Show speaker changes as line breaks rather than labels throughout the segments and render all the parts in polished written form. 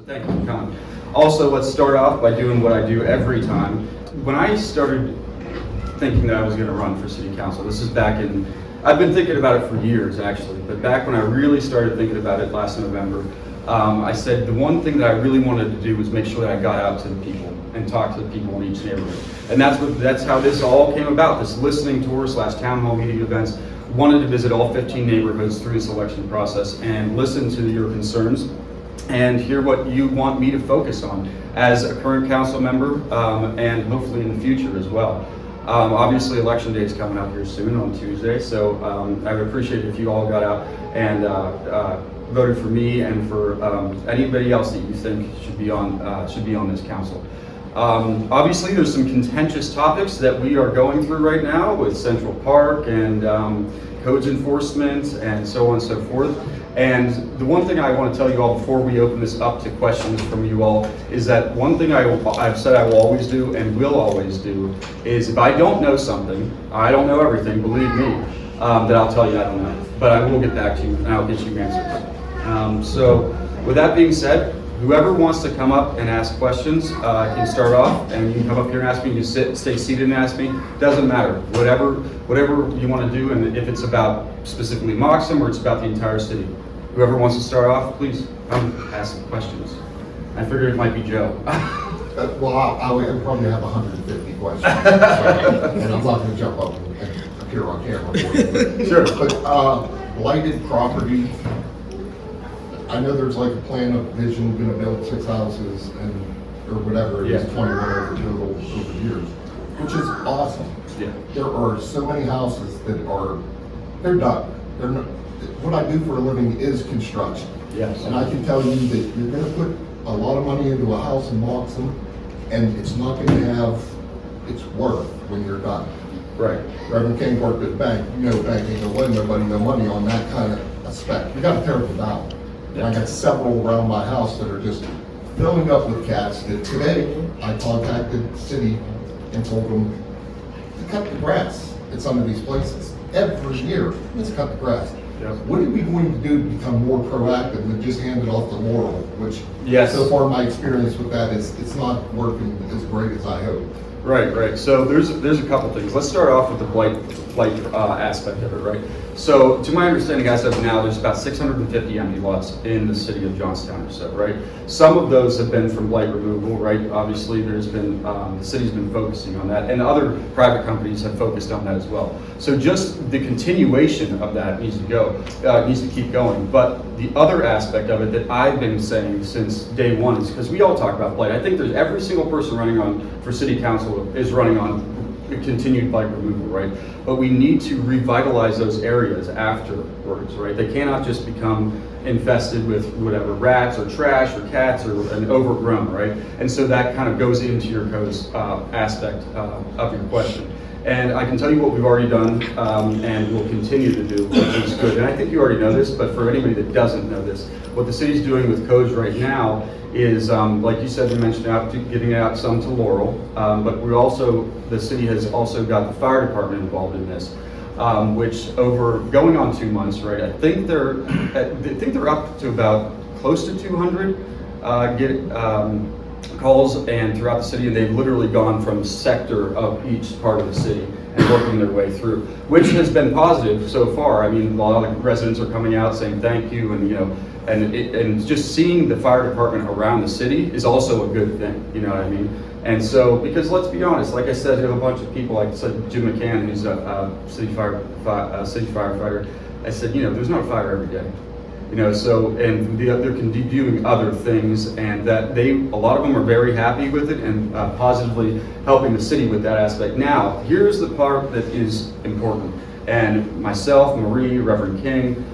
So thank you for coming. Also, let's start off by doing what I do every time. When I started thinking that I was going to run for city council, this is back in, I've been thinking about it for years actually, but back when I really started thinking about it last November, I said the one thing that I really wanted to do was make sure that I got out to the people and talked to the people in each neighborhood. And that's how this all came about, this listening tour / town hall meeting events. Wanted to visit all 15 neighborhoods through this election process and listen to your concerns and hear what you want me to focus on as a current council member and hopefully in the future as well. Obviously election day is coming up here soon on Tuesday, so I would appreciate it if you all got out and voted for me and for anybody else that you think should be on this council. Obviously there's some contentious topics that we are going through right now with Central Park and codes enforcement and so on and so forth. And the one thing I want to tell you all before we open this up to questions from you all is that one thing I've said I will always do and will always do is if I don't know something, I don't know everything, believe me, that I'll tell you I don't know. But I will get back to you and I'll get you answers. So with that being said, whoever wants to come up and ask questions can start off, and you can come up here and ask me. You can stay seated and ask me. Doesn't matter. Whatever you want to do, and if it's about specifically Moxham or it's about the entire city. Whoever wants to start off, please come ask some questions. I figured it might be Joe.
Well, I would probably have 150 questions, and I'm not going to jump up and appear on camera for you.
Sure.
But blighted property. I know there's like a plan of vision, going to build 6 houses or whatever it is, 21 over years, which is awesome.
Yeah.
There are so many houses that they're done. They're not, what I do for a living is construction.
Yes.
And I can tell you that you're going to put a lot of money into a house in Moxham, and it's not going to have its worth when you're done.
Right.
Reverend King worked at the bank. You know, bank ain't gonna lend nobody no money on that kind of aspect. You got to tear them down. And I got several around my house that are just filling up with cats that today I contacted the city and told them to cut the grass at some of these places. Every year, let's cut the grass.
Yep.
What are we going to do to become more proactive than just hand it off to Laurel, which
Yes.
so far my experience with that is it's not working as great as I hope.
Right. So there's a couple things. Let's start off with the blight aspect of it, right? So to my understanding, as of now, there's about 650 empty lots in the city of Johnstown or so, right? Some of those have been from blight removal, right? Obviously, there's been the city's been focusing on that, and other private companies have focused on that as well. So just the continuation of that needs to keep going. But the other aspect of it that I've been saying since day one is because we all talk about blight. I think there's every single person running for city council is running on continued blight removal, right? But we need to revitalize those areas afterwards, right? They cannot just become infested with whatever rats or trash or cats or an overgrown, right? And so that kind of goes into your codes aspect of your question. And I can tell you what we've already done and will continue to do, which is good. And I think you already know this, but for anybody that doesn't know this, what the city's doing with codes right now is, like you said, we mentioned getting out some to Laurel, but the city has also got the fire department involved in this, which over going on 2 months, right? I think they're up to about close to 200 calls and throughout the city, and they've literally gone from sector of each part of the city and working their way through, which has been positive so far. I mean, a lot of residents are coming out saying thank you, and and just seeing the fire department around the city is also a good thing, you know what I mean? And so, because let's be honest, like I said to a bunch of people, like I said, Jim McCann, who's a city firefighter, I said, there's not a fire every day. So, and they're doing other things, and that a lot of them are very happy with it and positively helping the city with that aspect. Now, here's the part that is important. And myself, Marie, Reverend King,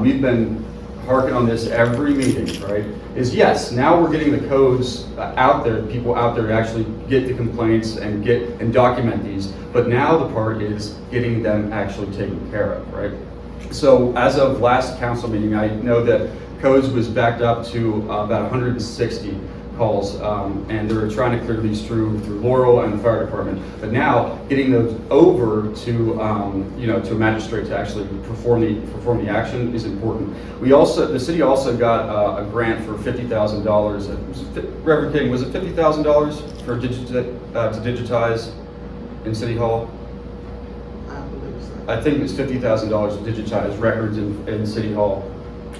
we've been harking on this every meeting, right? Is yes, now we're getting the codes out there, people out there to actually get the complaints and document these. But now the part is getting them actually taken care of, right? So as of last council meeting, I know that codes was backed up to about 160 calls, and they're trying to clear these through Laurel and the fire department. But now, getting those over to, you know, to a magistrate to actually perform the action is important. The city also got a grant for $50,000. Reverend King, was it $50,000 for to digitize in City Hall?
I believe so.
I think it was $50,000 to digitize records in City Hall.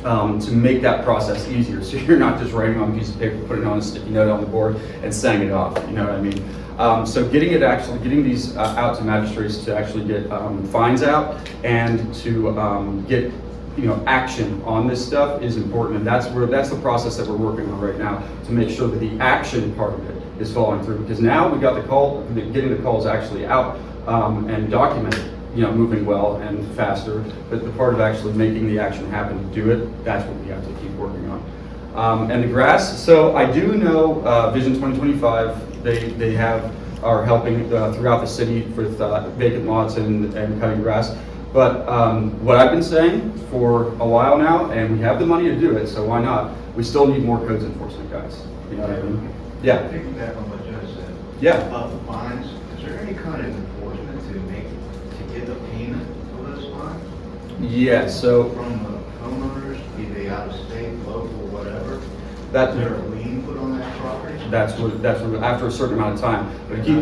To make that process easier, so you're not just writing on a piece of paper, putting it on a sticky note on the board, and sending it off. You know what I mean? So getting these out to magistrates to actually get fines out and to get, you know, action on this stuff is important, and that's the process that we're working on right now to make sure that the action part of it is following through. Because now we got getting the calls actually out and documented, you know, moving well and faster, but the part of actually making the action happen to do it, that's what we have to keep working on. And the grass, so I do know Vision 2025, they are helping throughout the city with vacant lots and cutting grass. But what I've been saying for a while now, and we have the money to do it, so why not? We still need more codes enforcement guys. You know what I mean? Yeah.
Piggyback on what Joe said.
Yeah.
About the fines, is there any kind of enforcement to get the payment for those fines?
Yeah, so
From the homeowners, be they out of state, local, whatever?
that
Is there a lien put on that property?
that's what after a certain amount of time. But
If the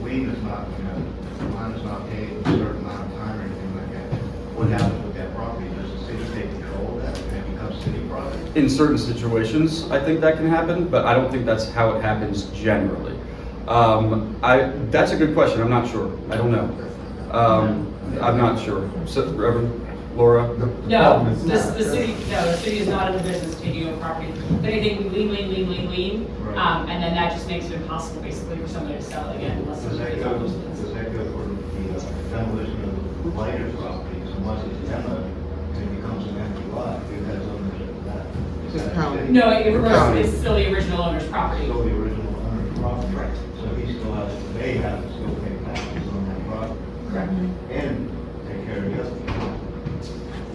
lien is not, you know, the fine is not paid in a certain amount of time or anything like that, what happens with that property? Does the city take control of that and it becomes city property?
in certain situations, I think that can happen, but I don't think that's how it happens generally. That's a good question. I'm not sure. I don't know. I'm not sure. So, Reverend Laura?
No, the city is not in the business of taking over property. If anything, we lean,
Right.
and then that just makes it impossible basically for somebody to sell it again unless
Does that
somebody
go,
owns
does that go for the demolition of the lighter properties, unless it's demoed, and it becomes an empty lot, who has ownership of that? Is
The
that
county.
city?
No, it
County.
it's still the original owner's property.
Still the original owner's property, so he still has, they have to still pay taxes on that property,
Correct.
and take care of the other.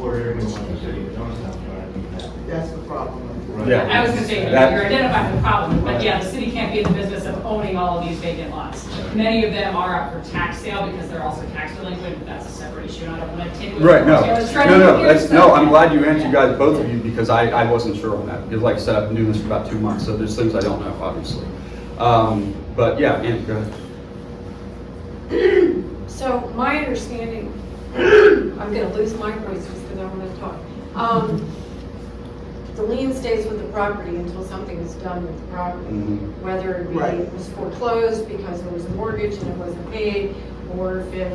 Or everyone in the city of Johnstown trying to do that.
That's the problem.
Right.
Yeah.
I was gonna say,
That-
you're identifying the problem, but yeah, the city can't be in the business of owning all of these vacant lots. Many of them are up for tax sale because they're also tax delinquent, but that's a separate issue, and I don't want to take away.
Right, no,
from Taylor's trying to
no,
hear
that's,
stuff.
no, I'm glad you answered, guys, both of you, because I wasn't sure on that, because like I said, I've been doing this for about 2 months, so there's things I don't know, obviously. But yeah, Ann, go ahead.
So my understanding, I'm gonna lose my voice just because I want to talk. The lien stays with the property until something is done with the property.
Mhm.
Whether it be,
Right.
it was foreclosed because there was a mortgage and it wasn't paid, or if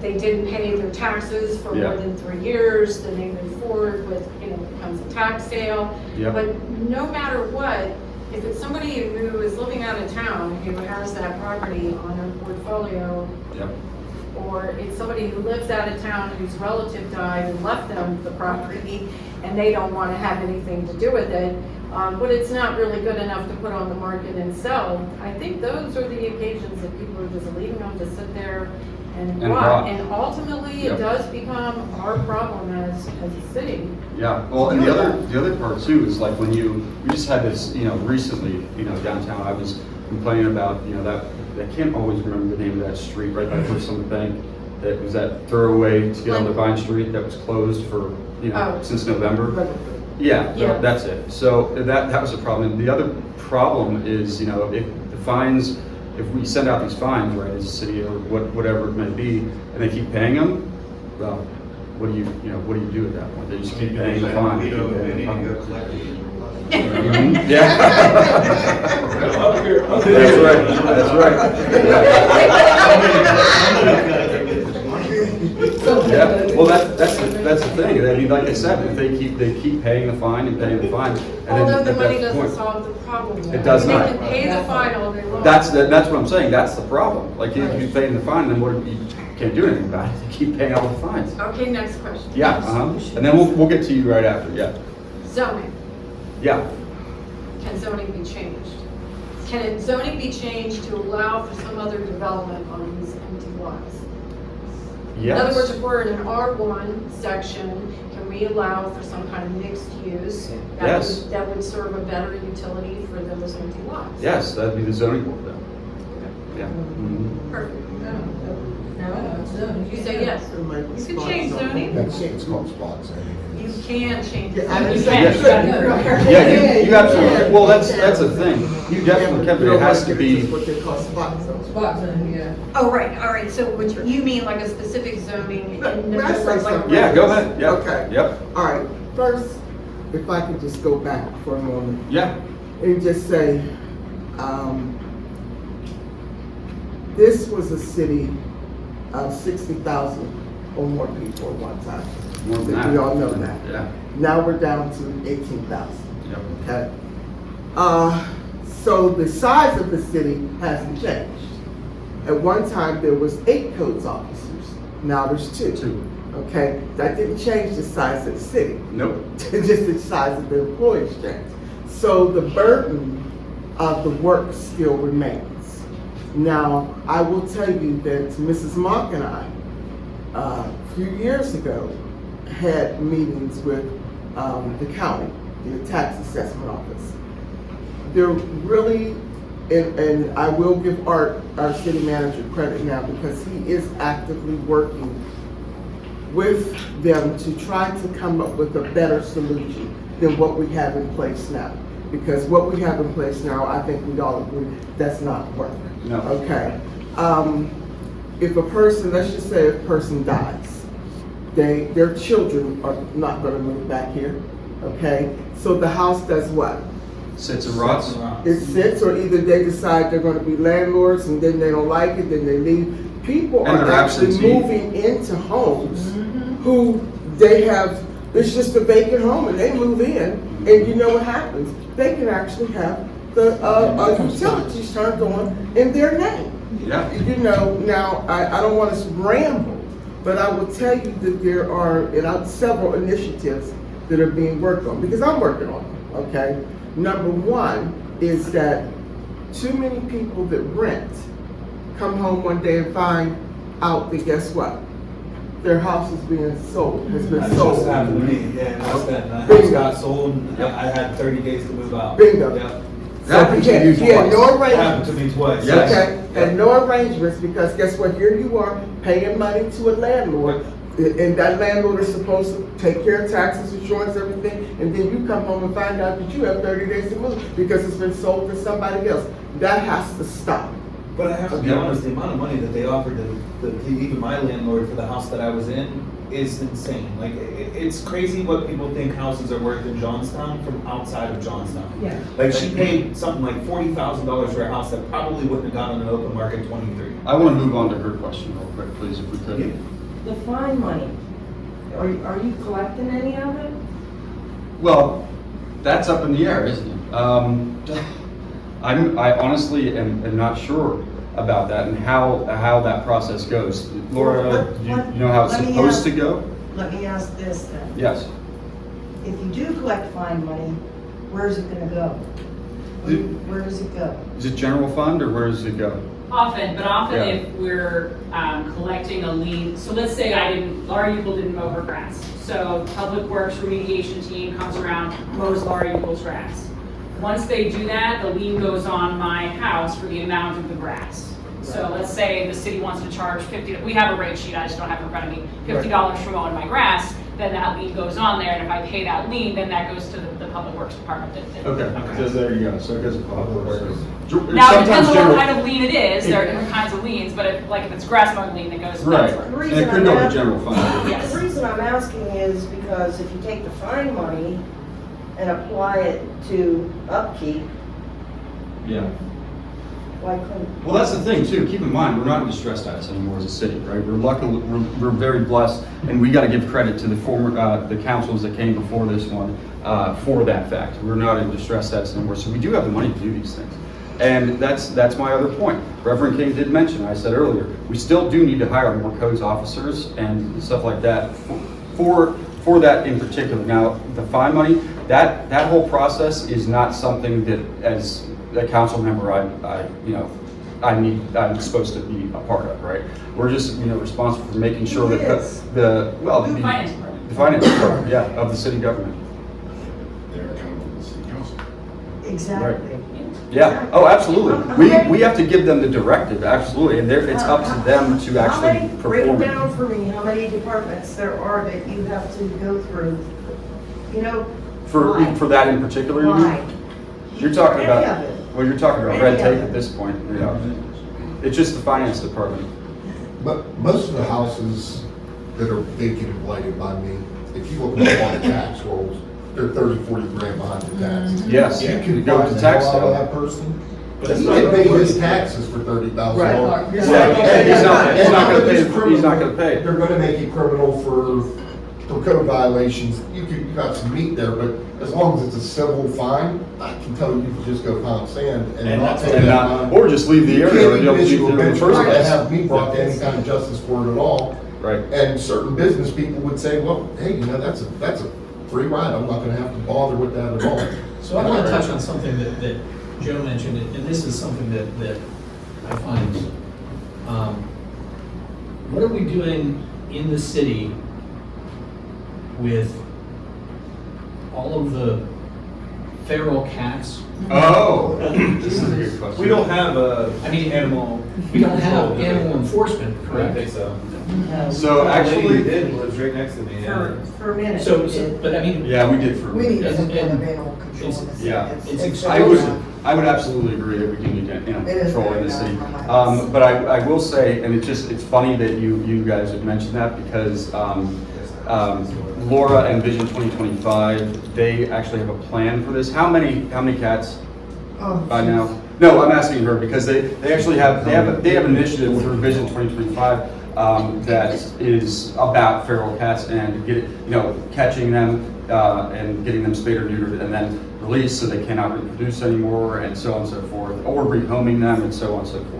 they didn't pay their taxes for
Yeah.
more than 3 years, then they move forward with, you know, it becomes a tax sale.
Yep.
But no matter what, if it's somebody who is living out of town, who has that property on their portfolio,
Yep.
or it's somebody who lives out of town whose relative died and left them the property, and they don't want to have anything to do with it, but it's not really good enough to put on the market and sell, I think those are the occasions that people are just leaving them to sit there and
And
rot.
rot.
And ultimately,
Yep.
it does become our problem as a city.
Yeah, well, and the other part too is like when we just had this, you know, recently, you know, downtown, I was complaining about, you know, that, I can't always remember the name of that street right by First Summit Bank, that was that thoroughway to get on the Vine Street that was closed for, you know,
Oh.
since November.
Right.
Yeah,
Yeah.
that's it. So that was a problem. The other problem is, you know, if the fines, if we send out these fines, right, as a city or whatever it may be, and they keep paying them, well, what do you do at that point? They just keep paying the fine.
We
keep
don't,
paying
we
the
need to
fine.
go collect these.
Mhm, yeah. That's right, that's right. Yeah, well, that's the thing. I mean, like I said, if they keep paying the fine and paying the fine, and then
Although the
at
money
that
doesn't
point,
solve the problem.
It does
They
not.
can pay the fine all day long.
that's what I'm saying. That's the problem. Like if you pay the fine, then you can't do anything about it. You keep paying all the fines.
Okay, next question.
Yeah, and then we'll get to you right after. Yeah,
Zoning.
yeah.
Can zoning be changed? Can zoning be changed to allow for some other development on these empty lots? In other
Yes.
words, if we're in an R1 section, can we allow for some kind of mixed use?
Yes.
That would serve a better utility for those empty lots?
Yes, that'd be the zoning board then. Yeah. Mhm.
Perfect.
No,
You say yes.
You
You can change zoning.
That's, it's called spot zoning.
You can change it.
Yeah, I didn't
You
say
can.
you couldn't.
Yeah, you absolutely, well, that's a thing. You definitely can, but it has to be,
What they call spot zones.
Spot zone, yeah.
Oh, right, all right, so what you mean like a specific zoning in the
May I say
middle of like.
something?
yeah, go ahead, yep.
Okay.
Yep,
All right, first, if I could just go back for a moment
yeah,
and just say, this was a city of 60,000 or more people at one time.
more than that.
We all know that.
Yeah,
Now we're down to 18,000,
yep.
okay? So the size of the city hasn't changed. At one time, there was 8 codes officers, now there's 2.
Two.
Okay, that didn't change the size of the city.
Nope.
Just the size of the employees changed. So the burden of the work still remains. Now, I will tell you that Mrs. Mock and I, a few years ago, had meetings with the county, the tax assessment office. They're really, and I will give Art, our city manager, credit now because he is actively working with them to try to come up with a better solution than what we have in place now. Because what we have in place now, I think we all agree, that's not working.
No.
Okay. If a person, let's just say a person dies, their children are not gonna move back here, okay? So the house does what?
Sits and rots.
It sits, or either they decide they're gonna be landlords and then they don't like it, then they leave. People
And
are
they're
actually
absentee.
moving into homes who they have, it's just a vacant home and they move in, and you know what happens? They can actually have the utilities turned on in their name.
Yeah,
You know, now, I don't want to ramble, but I will tell you that there are several initiatives that are being worked on, because I'm working on them, okay? Number one is that too many people that rent come home one day and find out that guess what? Their house is being sold, has been
That just
sold.
happened to me, yeah, and that's that, my
Bingo.
house got sold, and I had 30 days to move out.
Bingo.
Yep.
So
Happened to you
he had no
twice.
It happened
arrangements.
to me twice.
Yes.
Okay, had no arrangements, because guess what, here you are paying money to a landlord, and that landlord is supposed to take care of taxes, insurance, everything, and then you come home and find out that you have 30 days to move, because it's been sold to somebody else. That has to stop.
But I have to be honest, the amount of money that they offered to even my landlord for the house that I was in is insane. Like, it's crazy what people think houses are worth in Johnstown from outside of Johnstown.
Yeah.
Like, she paid something like $40,000 for a house that probably wouldn't have gone on an open market 23.
I want to move on to her question real quick, please, if we could.
The fine money, are you collecting any of it?
Well, that's up in the air, isn't it? I honestly am not sure about that and how that process goes. Laura, do you know how it's
Let me
supposed
ask-
to go?
Let me ask this then.
Yes.
If you do collect fine money, where's it gonna go? Where does it go?
Is it general fund or where does it go?
Often, but often
Yeah.
if we're collecting a lien, so let's say Laura Uckel didn't mow her grass. So Public Works remediation team comes around, mows Laura Uckel's grass. Once they do that, the lien goes on my house for the amount of the grass. So let's say the city wants to charge we have a rate sheet, I just don't have it in front of me, $50 for mowing my grass, then that lien goes on there, and if I pay that lien, then that goes to the Public Works Department.
Okay, so there you go, so it goes to public works.
Now, it depends on what kind of lien it is, there are different kinds of liens, but if it's grass mowing lien, that goes to
Right,
Public Works.
and it could go to general fund.
Yes.
The reason I'm asking is because if you take the fine money and apply it to upkeep,
Yeah.
why couldn't?
Well, that's the thing too. Keep in mind, we're not in distress status anymore as a city, right? We're lucky, we're very blessed, and we got to give credit to the former, the councils that came before this one for that fact. We're not in distress status anymore, so we do have the money to do these things. And that's my other point. Reverend King did mention, I said earlier, we still do need to hire more codes officers and stuff like that for that in particular. Now, the fine money, that whole process is not something that, as a council member, I I'm supposed to be a part of, right? We're just, responsible for making sure
Who
that
is?
the
Finance department.
the finance department, yeah, of the city government.
They're accountable to the city council.
Exactly.
Yeah, oh, absolutely. We have to give them the directive, absolutely, and it's up to them to actually
Break
perform
down
it.
for me how many departments there are that you have to go through, why?
For that in particular, you
Why?
mean? You're talking
Any
about,
of it.
well, you're talking about
Any
red
of
tape
it.
at this point, It's just the finance department.
But most of the houses that are vacant and blighted by me, if you look at all the tax rolls, they're 30, 40 grand behind the taxes.
Yes,
You
you
can
go
buy
to
the
tax
hell out of
sale.
that person.
But
He
it's not
can pay
gonna
his
work.
taxes for $30,000.
Right.
Yeah, he's not gonna pay, he's not gonna pay.
They're gonna make you criminal for code violations. You got some meat there, but as long as it's a civil fine, I can tell you to just go pound sand and not pay
And
that
not,
fine.
or just leave the
You
area, or
can't
don't
even
leave
issue a
there in the
bench
first
warrant to
place.
have me brought to any kind of justice for it at all.
Right.
And certain business people would say, well, hey, that's a free ride. I'm not gonna have to bother with that at all.
So I want to touch on something that Joe mentioned, and this is something that I find, what are we doing in the city with all of the feral cats?
Oh, this is a good question.
We don't have a
I mean,
animal.
We don't have animal enforcement,
I don't
correct?
think so.
So
The lady
actually,
who did lives right next to me. Yeah.
For a minute.
So,
you did.
but I mean,
yeah, we did for.
We need
And-
some kind of
and
animal control in the city.
yeah,
it's
I would absolutely agree that we do need animal
It is
control in
very
the city.
non-compliant.
But I will say, and it's funny that you guys have mentioned that because, Laura and Vision 2025, they actually have a plan for this. How many cats by now? No, I'm asking her because they actually have an initiative through Vision 2025 that is about feral cats and catching them and getting them spayed or neutered and then released so they cannot reproduce anymore and so on and so forth, or rehoming them and so on and so forth.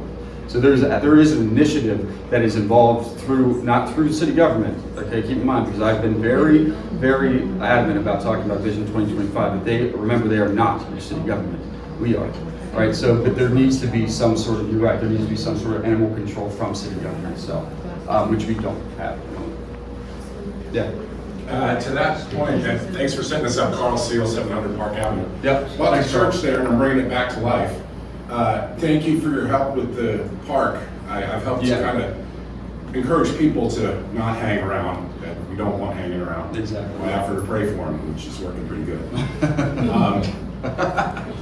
So there is an initiative that is involved not through city government, okay, keep in mind, because I've been very, very adamant about talking about Vision 2025, but they are not your city government, we are. Right, so, but there needs to be some sort of, you're right, there needs to be some sort of animal control from city government, so, which we don't have. Yeah.
To that point, and thanks for setting this up, Carl Seal, 700 Park Avenue.
Yep.
Well, the
Thanks, Carl.
church there, and I'm bringing it back to life. Thank you for your help with the park. I've helped to
Yeah.
kind of encourage people to not hang around, that we don't want hanging around.
Exactly.
I offer to pray for them, which is working pretty good.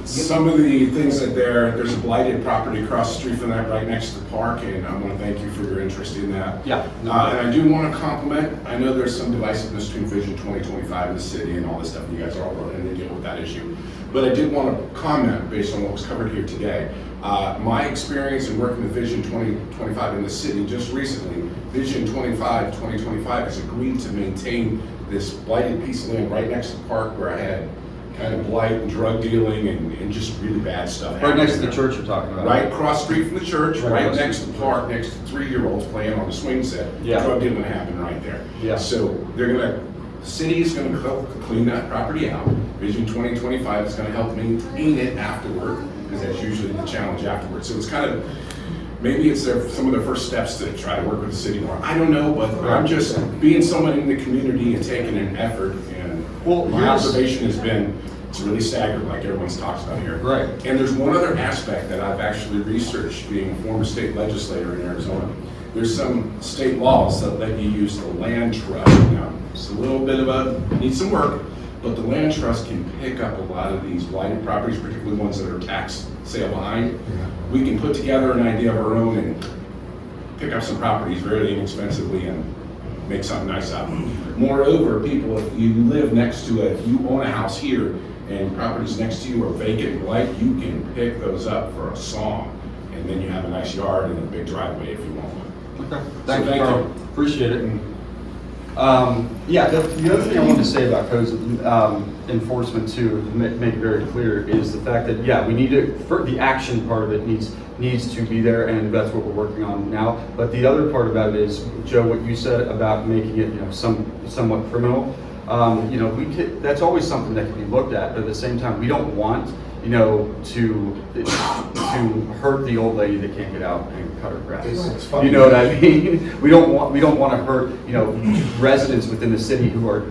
Some of the things there's a blighted property across the street from that right next to the park, and I want to thank you for your interest in that.
Yeah.
And I do want to compliment, I know there's some divisiveness between Vision 2025 in the city and all this stuff, and you guys are all running to deal with that issue. But I did want to comment based on what was covered here today. My experience in working with Vision 2025 in the city just recently, Vision 2025 has agreed to maintain this blighted piece of land right next to the park where I had kind of blight and drug dealing and just really bad stuff
Right
happening
next to the
there.
church you're talking about.
Right across the street from the church,
Right
right
across
next
the
to the
street.
park, next to 3-year-olds playing on the swing set.
Yeah.
Drug dealing happened right there.
Yeah.
So the city is gonna clean that property out. Vision 2025 is gonna help maintain it afterward, because that's usually the challenge afterwards. So it's kind of, maybe it's some of their first steps to try to work with the city more. I don't know, but I'm just being someone in the community and taking an effort, and my observation has been, it's really staggering, like everyone's talks about here.
Right.
And there's one other aspect that I've actually researched, being a former state legislator in Arizona. There's some state laws that let you use the land trust. Now, it's a little bit needs some work, but the land trust can pick up a lot of these blighted properties, particularly ones that are tax sale behind. We can put together an idea of our own and pick up some properties very inexpensively and make something nice out of them. Moreover, people, if you live next to if you own a house here and properties next to you are vacant blight, you can pick those up for a song. And then you have a nice yard and a big driveway if you want one.
Okay. Thank you,
thank
Carl.
you.
Appreciate it. And, the other thing I wanted to say about codes enforcement too, to make it very clear, is the fact that, we need the action part of it needs to be there, and that's what we're working on now. But the other part about it is, Joe, what you said about making it, somewhat criminal. That's always something that can be looked at, but at the same time, we don't want you know, to hurt the old lady that can't get out and cut her grass.
It's funny.
You know what I mean? We don't want to hurt, you know, residents within the city who are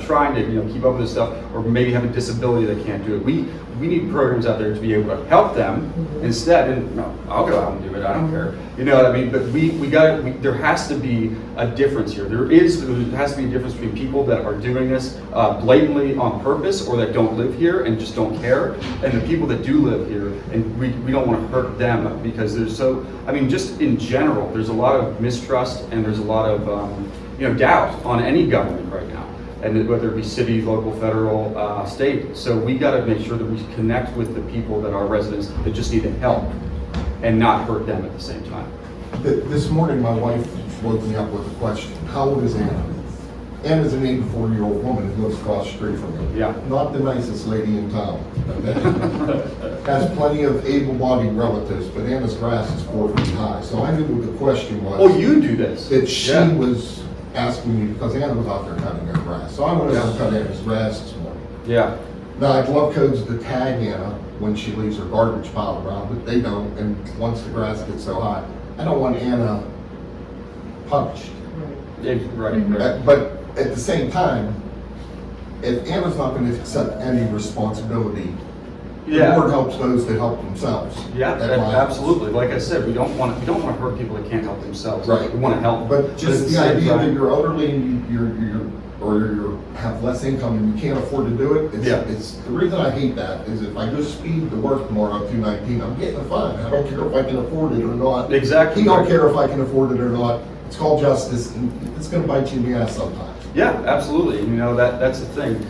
trying to, you know, keep up with this stuff, or maybe have a disability that can't do it. We need programs out there to be able to help them instead. And no, I'll go out and do it. I don't care. You know what I mean? But there has to be a difference here. There has to be a difference between people that are doing this blatantly on purpose, or that don't live here and just don't care, and the people that do live here, and we don't want to hurt them, because just in general, there's a lot of mistrust, and there's a lot of you know, doubt on any government right now, and whether it be city, local, federal, state. So we got to make sure that we connect with the people that are residents that just need the help, and not hurt them at the same time.
This morning, my wife woke me up with a question. How old is Anna? Anna's an 84-year-old woman who lives across the street from me.
Yeah.
Not the nicest lady in town. Okay? Has plenty of able-bodied relatives, but Anna's grass is 4 feet high. So I knew what the question was.
Oh, you do this?
That she
Yeah.
was asking me, because Anna was out there cutting her grass. So I went over and cut Anna's grass this morning.
Yeah.
Now, I'd love codes to tag Anna when she leaves her garbage pile around, but they don't. And once the grass gets so high, I don't want Anna punished.
Right.
But at the same time, if Anna's not going to accept any responsibility, the board helps those that help themselves.
Yeah,
At my
absolutely. Like I said, we don't want to hurt people that can't help themselves.
Right.
We want to help.
But
at
just the
same
idea
time-
that you're elderly and you have less income and you can't afford to do it, it's the reason I hate that is if I go speed to work tomorrow up 219, I'm getting a fine. I don't care if I can afford it or not.
Exactly.
He don't care if I can afford it or not. It's called justice, and it's going to bite you in the ass sometimes.
Yeah, absolutely. You know, that's the thing.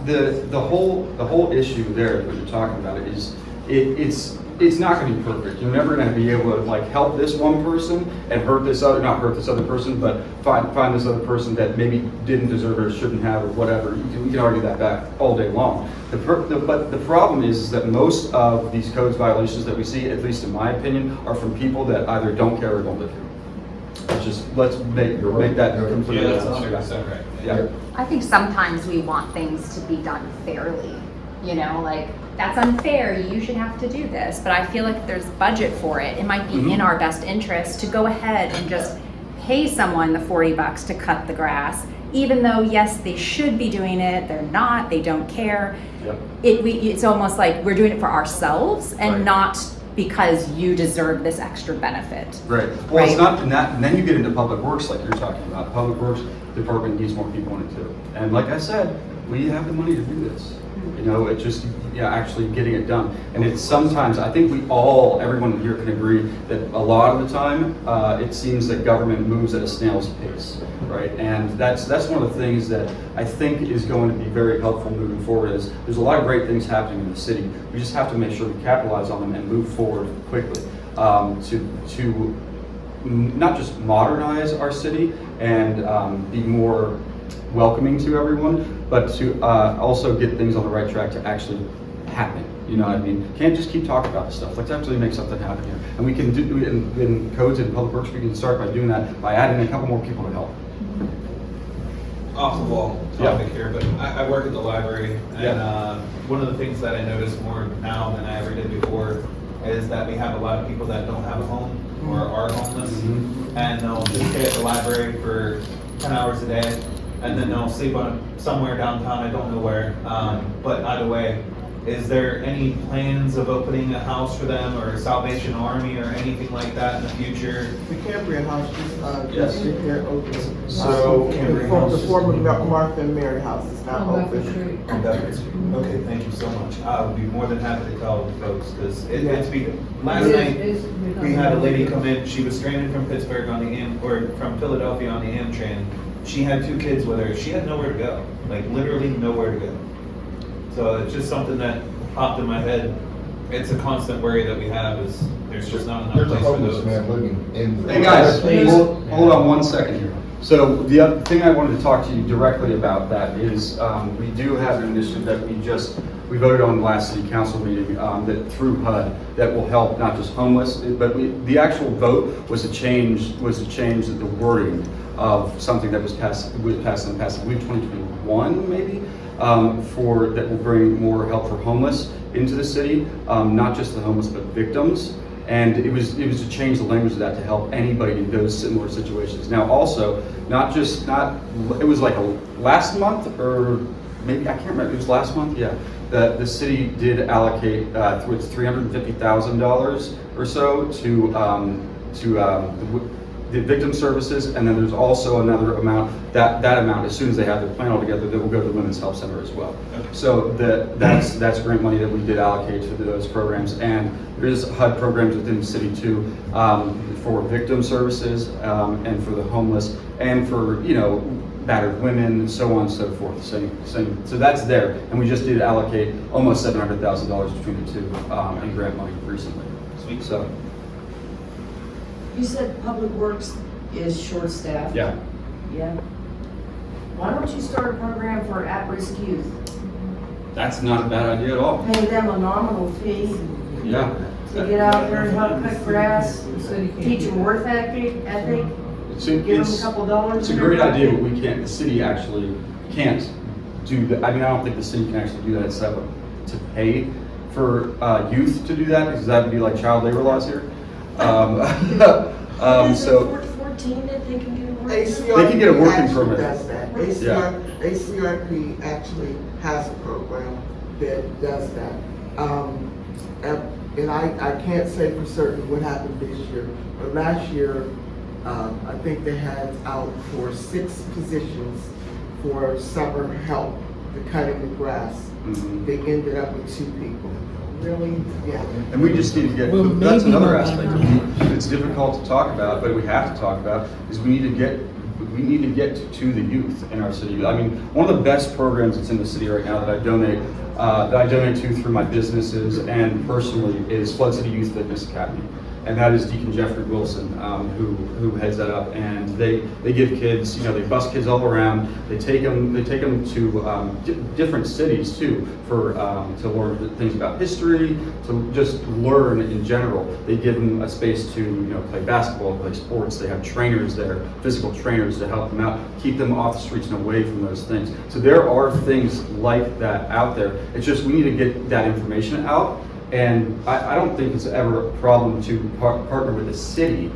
The whole issue there that you're talking about is it's not going to be perfect. You're never going to be able to like help this one person and not hurt this other person, but find this other person that maybe didn't deserve it or shouldn't have or whatever. We can argue that back all day long. But the problem is that most of these codes violations that we see, at least in my opinion, are from people that either don't care or don't live here. Let's make that completely.
Yeah, that's 100% right.
Yeah.
I think sometimes we want things to be done fairly, you know, like, that's unfair, you should have to do this, but I feel like if there's budget for it, it might be in our best interest to go ahead and just pay someone the $40 to cut the grass, even though, yes, they should be doing it, they're not, they don't care.
Yep.
It's almost like we're doing it for ourselves and
Right.
not because you deserve this extra benefit.
Right. Well, it's
Right.
not, and then you get into public works like you're talking about. The public works department needs more people in it too. And like I said, we have the money to do this. You know, it's just, actually getting it done. And it's sometimes, I think everyone here can agree that a lot of the time, it seems that government moves at a snail's pace, right? And that's one of the things that I think is going to be very helpful moving forward is there's a lot of great things happening in the city. We just have to make sure we capitalize on them and move forward quickly to not just modernize our city and be more welcoming to everyone, but to also get things on the right track to actually happen. You know what I mean? Can't just keep talking about this stuff. Let's actually make something happen here. And we can do in codes and public works, we can start by doing that by adding a couple more people to help.
Off the wall topic here, but I work at the library, and one of the things that I notice more now than I ever did before is that we have a lot of people that don't have a home or are homeless, and they'll just stay at the library for 10 hours a day, and then they'll sleep on somewhere downtown, I don't know where, but either way, is there any plans of opening a house for them or a Salvation Army or anything like that in the future?
The Cambrian House
Yes.
is open.
So,
The former Martha and Mary House is not open.
On Bedford Street. Okay, thank you so much. I would be more than happy to tell the folks, because last night, we had a lady come in, she was stranded from Pittsburgh from Philadelphia on the Amtrak. She had 2 kids with her, she had nowhere to go, like literally nowhere to go. So it's just something that popped in my head. It's a constant worry that we have is there's just not enough
There's a
place for
homeless
those.
man living in.
Hey guys, hold on one second here. So the other thing I wanted to talk to you directly about that is we do have an initiative that we voted on the last city council meeting that through HUD that will help not just homeless, but the actual vote was to change the wording of something that was passed in the past, I believe 2021 maybe, that will bring more help for homeless into the city, not just the homeless, but victims. And it was to change the language of that to help anybody in those similar situations. Now also, it was like last month, or maybe, I can't remember, it was last month, yeah. The city did allocate $350,000 or so to the victim services, and then there's also another amount, that amount, as soon as they have their plan all together, that will go to the Women's Health Center as well.
Okay.
So that's grant money that we did allocate to those programs, and there's HUD programs within the city too, for victim services, and for the homeless, and for, battered women, and so on and so forth. Same. So that's there, and we just did allocate almost $700,000 between the two in grant money recently.
Sweet.
So,
You said Public Works is short-staffed?
yeah.
Yeah. Why don't you start a program for at-risk youth?
That's not a bad idea at all.
Pay them a nominal fee
Yeah.
to get out there and help cut grass, teach them work ethic, give them a couple dollars.
It's a great idea, but the city actually can't do that. I mean, I don't think the city can actually do that. It's to pay for youth to do that, because that would be like child labor laws here. So
14 that they can get a work
ACRP
They can get a working
actually
permit.
does that. ACRP actually has a program that does that. And I can't say for certain what happened this year, but last year, I think they had out for 6 positions for summer help, the cutting the grass.
Mhm.
They ended up with 2 people. Really? Yeah.
And we just need to get, that's another aspect of it. It's difficult to talk about, but we have to talk about, is we need to get to the youth in our city. I mean, one of the best programs that's in the city right now that I donate to through my businesses and personally is Flood City Youth Fitness Academy. And that is Deacon Jeffrey Wilson, who heads that up. And they give kids, they bus kids all around. They take them to different cities too, to learn things about history, to just learn in general. They give them a space to play basketball, play sports. They have trainers there, physical trainers to help them out, keep them off the streets and away from those things. So there are things like that out there. It's just we need to get that information out. And I don't think it's ever a problem to partner with the city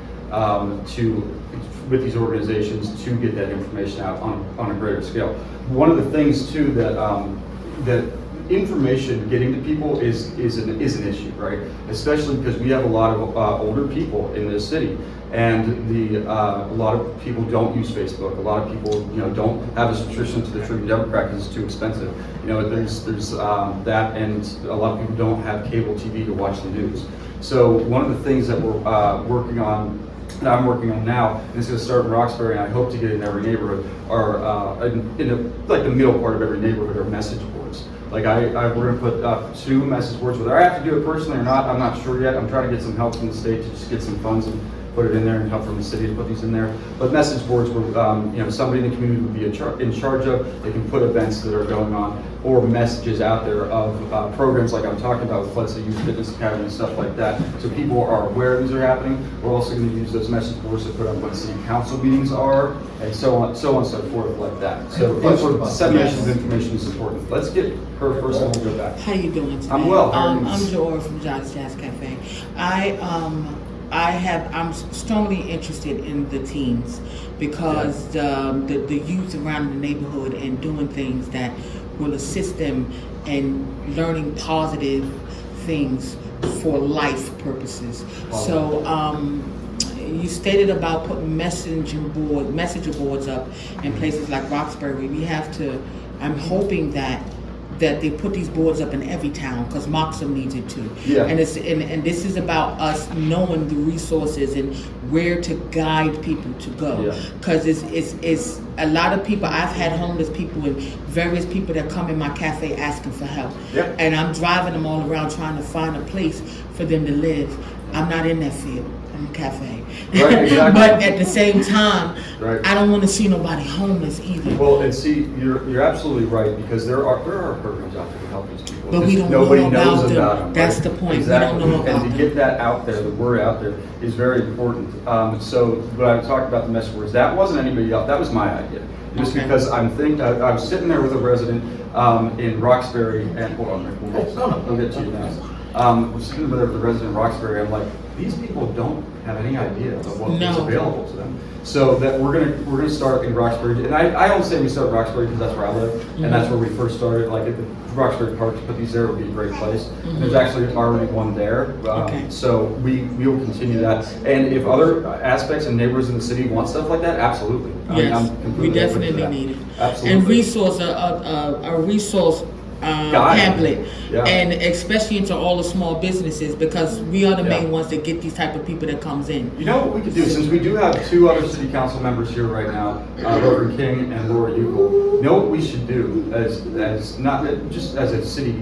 with these organizations to get that information out on a greater scale. One of the things too that information getting to people is an issue, right? Especially because we have a lot of older people in this city, and a lot of people don't use Facebook. A lot of people, don't have a subscription to the Tribune Democrat because it's too expensive. There's that, and a lot of people don't have cable TV to watch the news. So one of the things that we're working on, that I'm working on now, and it's going to start in Roxbury, and I hope to get in every neighborhood, are in the middle part of every neighborhood are message boards. Like we're going to put up 2 message boards. Whether I have to do it personally or not, I'm not sure yet. I'm trying to get some help from the state to just get some funds and put it in there, and help from the city to put these in there. But message boards where somebody in the community would be in charge of. They can put events that are going on or messages out there of programs like I'm talking about with Flood City Youth Fitness Academy and stuff like that. So people are aware these are happening. We're also going to use those message boards to put on what city council meetings are, and so on and so forth like that. So dissemination of information is important. Let's get her first, and we'll go back.
How you doing today?
I'm well.
I'm Joel from John's Jazz Cafe. I'm strongly interested in the teens because the youth around the neighborhood and doing things that will assist them in learning positive things for life purposes. So you stated about putting messenger boards up in places like Roxbury. I'm hoping that they put these boards up in every town, because Moxham needs it too.
Yeah.
And this is about us knowing the resources and where to guide people to go. Because it's a lot of people. I've had homeless people and various people that come in my cafe asking for help.
Yep.
And I'm driving them all around trying to find a place for them to live. I'm not in that field. I'm a cafe.
Right, exactly.
But at the same time,
Right.
I don't want to see nobody homeless either.
Well, and see, you're absolutely right, because there are programs out there to help these people.
But we
Just
don't know
nobody
about
knows
them.
about them.
That's
right?
the point. We
Exactly.
don't know about
and to
them.
get that out there, the word out there, is very important. So, when I talked about the message boards, that wasn't anybody else. That was my idea. just
Okay.
because I was sitting there with a resident in Roxbury, and hold on, Nick, we'll get to you now. I'm sitting with a resident in Roxbury, I'm like, these people don't have any idea of what's
No.
available to them. So that we're gonna start in Roxbury, and I don't say we start in Roxbury because that's where I live, and that's where we first started, like at the Roxbury Park, to put these there would be a great place. There's actually already one there,
Okay.
so we will continue that. And if other aspects and neighborhoods in the city want stuff like that, absolutely. I mean,
Yes,
I'm
we
completely open to
definitely
that.
need it.
Absolutely.
And resource, a resource
Guide.
pamphlet,
Yeah.
and especially into all the small businesses, because we are the
Yeah.
main ones that get these type of people that comes in.
You know what we could do, since we do have two other city council members here right now, Reverend King and Laura Ugal, you know what we should do as not just as a city,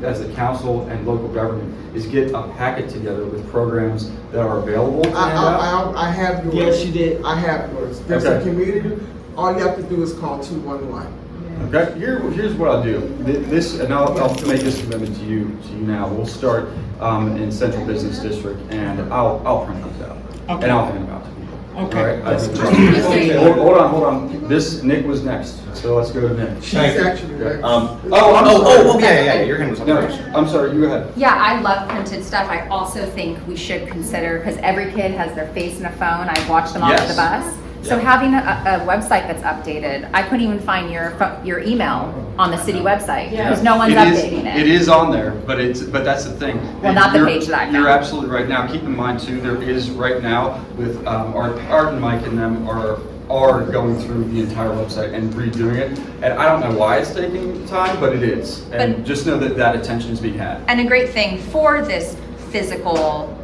as a council and local government, is get a packet together with programs that are available to hand out.
I have yours.
Yes, you did.
I have yours. There's a
Okay.
community, all you have to do is call 211.
Okay, here's what I'll do. This, and I'll make this commitment to you now. We'll start in Central Business District, and I'll print these out.
Okay.
And I'll hand them out to people.
Okay.
All right?
That's
Okay.
great.
Hold on. Nick was next, so let's go to Nick.
She's actually next.
I'm sorry.
Yeah, your hand was up
No,
first.
I'm sorry, you go ahead.
Yeah, I love printed stuff. I also think we should consider, because every kid has their face in a phone. I watch them off
Yes.
the bus. So having a website that's updated, I couldn't even find your email on the city website because no one's updating it.
It is on there, but that's the thing.
Well, not the
You're-
page that I found.
You're absolutely right. Now, keep in mind too, there is right now with Art and Mike and them are going through the entire website and redoing it. And I don't know why it's taking time, but it is. And
But-
just know that attention is being had.
And a great thing for this physical,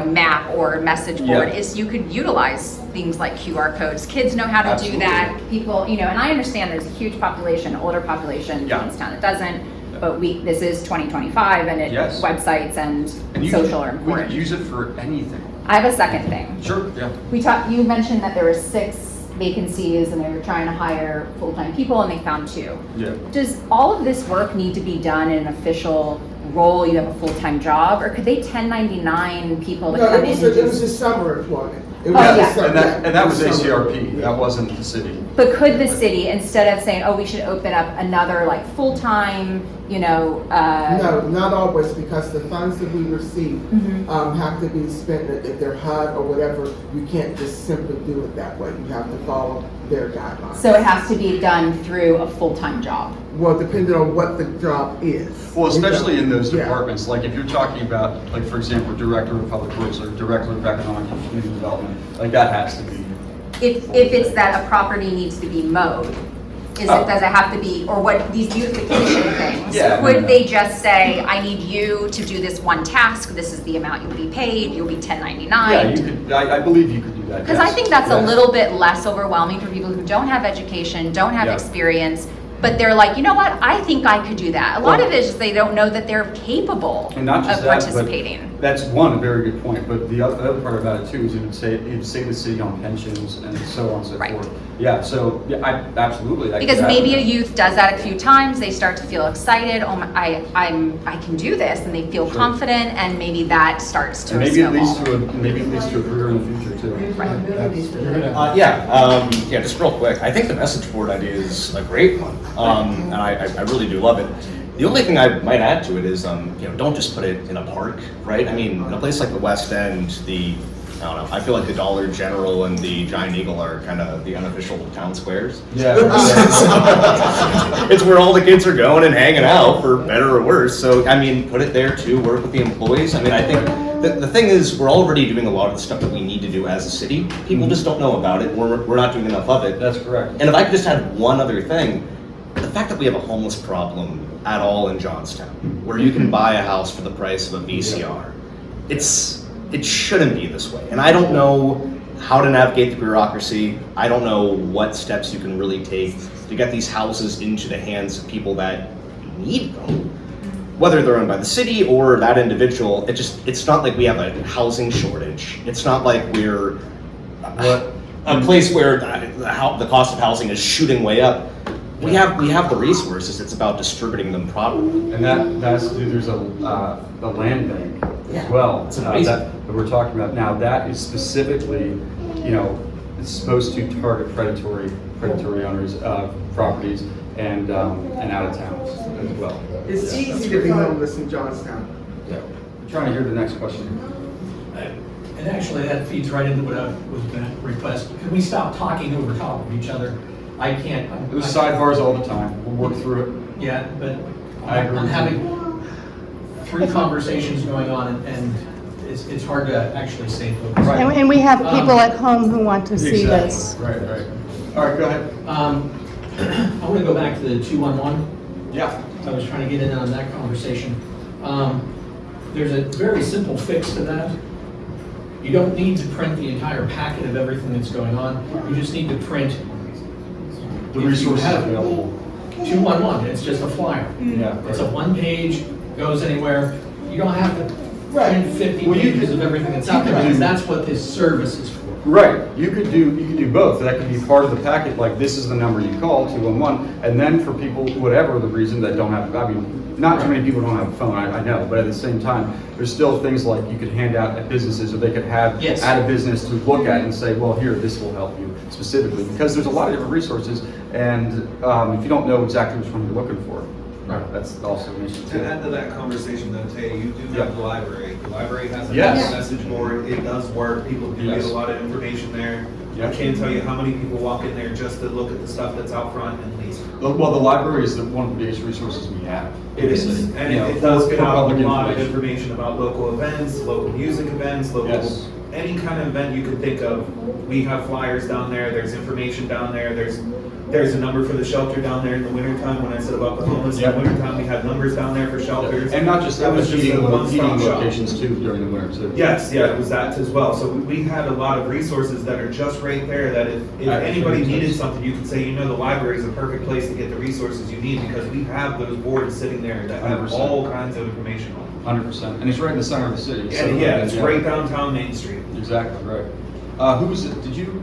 map or message board
Yeah.
is you could utilize things like QR codes. Kids know how to
Absolutely.
do that. People, and I understand there's a huge population, older population in
Yeah.
Johnstown that doesn't. But this is 2025 and
Yes.
websites and
And
social are
we
important.
could use it for anything.
I have a second thing.
Sure, yeah.
You mentioned that there were 6 vacancies and they were trying to hire full-time people and they found 2.
Yeah.
Does all of this work need to be done in an official role? You have a full-time job, or could they 1099 people to
No,
come
it
in
was,
and
it was
just?
just summer employment. It
Oh, yeah.
just summer-
And that was
summer.
ACRP,
Yeah.
that wasn't the city.
But could the city, instead of saying, oh, we should open up another like full-time,
No, not always, because the funds that we receive
Mhm.
have to be spent, if they're HUD or whatever, you can't just simply do it that way. You have to follow their guidelines.
So it has to be done through a full-time job.
Well, depending on what the job is.
Well, especially in those
Yeah.
departments, like if you're talking about, like, for example, Director of Public Works or Director of Economic and Community Development, like that has to be.
If it's that a property needs to be mowed,
Oh.
does it have to be, or what, these beautification things?
Yeah,
Could
no.
they just say, I need you to do this one task, this is the amount you'll be paid, you'll be 1099?
Yeah, you could, I believe you could do that.
Because I
yes.
think that's a
Yes.
little bit less overwhelming for people who don't have education, don't have
Yeah.
experience, but they're like, you know what, I think I could do that. A lot
Well-
of it is just they don't know that they're capable
And not just
of
that,
participating.
but that's one very good point, but the other part about it too is it'd save the city on pensions and so on and so
Right.
forth. Yeah, so, yeah, absolutely. that could
Because
happen.
maybe a youth does that a few times, they start to feel excited, oh, I can do this, and they feel
Sure.
confident, and maybe that starts to
And maybe it leads
snowball.
to a career in the future too.
Yeah, just real quick. I think the message board idea is a great one, and I really do love it. The only thing I might add to it is, don't just put it in a park, right? I mean, in a place like the West End, I don't know, I feel like the Dollar General and the Giant Eagle are kind of the unofficial town squares.
Yeah.
It's where all the kids are going and hanging out, for better or worse. So, I mean, put it there too, work with the employees. I mean, I think the thing is, we're already doing a lot of the stuff that we need to do as a city. People just don't know about it. We're not doing enough of it.
That's correct.
And if I could just add one other thing, the fact that we have a homeless problem at all in Johnstown, where you can buy a house for the price of a VCR, it shouldn't be this way. And I don't know how to navigate the bureaucracy. I don't know what steps you can really take to get these houses into the hands of people that need them. Whether they're owned by the city or that individual, it's not like we have a housing shortage. It's not like we're a place where the cost of housing is shooting way up. We have the resources. It's about distributing them properly.
And there's a land bank as well.
It's amazing.
That we're talking about now. That is specifically, It's supposed to target predatory owners of properties and out of towns as well.
It's easy to be homeless in Johnstown.
Yeah. I'm trying to hear the next question.
And actually, that feeds right into what I was going to request. Can we stop talking over top of each other? I can't.
There's sidebars all the time. We'll work through it.
Yeah, but
I agree
I'm
with
having 3 conversations going on, and it's hard to actually stay focused.
Right.
And we have people at home who want to see this.
Right. All right, go ahead.
I want to go back to the 211.
Yeah.
I was trying to get in on that conversation. There's a very simple fix to that. You don't need to print the entire packet of everything that's going on. You just need to print
The resources available.
211. It's just a flyer.
Yeah.
It's a 1-page, goes anywhere. You don't have to print 50
Well, you
pages
could-
of everything that's
you
out there,
could
because
do-
that's what this service is for.
Right. You could do both. That could be part of the packet, like this is the number you call, 211, and then for people, whatever the reason, that don't have, I mean, not too many people don't have a phone, I know, but at the same time, there's still things like you could hand out at businesses, or they could have
Yes.
at a business to look at and say, well, here, this will help you specifically, because there's a lot of different resources, and if you don't know exactly which one you're looking for, that's also an issue
To
too.
add to that conversation though, Tay, you do
Yeah.
have the library. The library has a
Yes.
message board. It does work. People do
Yes.
get a lot of information there.
Yeah.
I can't tell you how many people walk in there just to look at the stuff that's out front and leave.
Well, the library is one of the biggest resources we have.
It is, and it does get
for
out
public
a lot of
information.
information about local events, local music events, local,
Yes.
any kind of event you could think of. We have flyers down there, there's information down there, there's a number for the shelter down there in the wintertime. When I said about the homeless, in
Yep.
the wintertime, we had numbers down there for shelters.
And not just that,
It was
but
just a
heating
one-stop shop.
locations too during the winter too.
Yes, yeah, it was that as well. So we had a lot of resources that are just right there, that if anybody needed something, you could say, you know, the library is a perfect place to get the resources you need, because we have those boards sitting there that have
100%.
all kinds of information on
100%, and it's right in the center of the city. so-
them. Yeah, it's right downtown Main Street.
Exactly, right. Who was it, did you?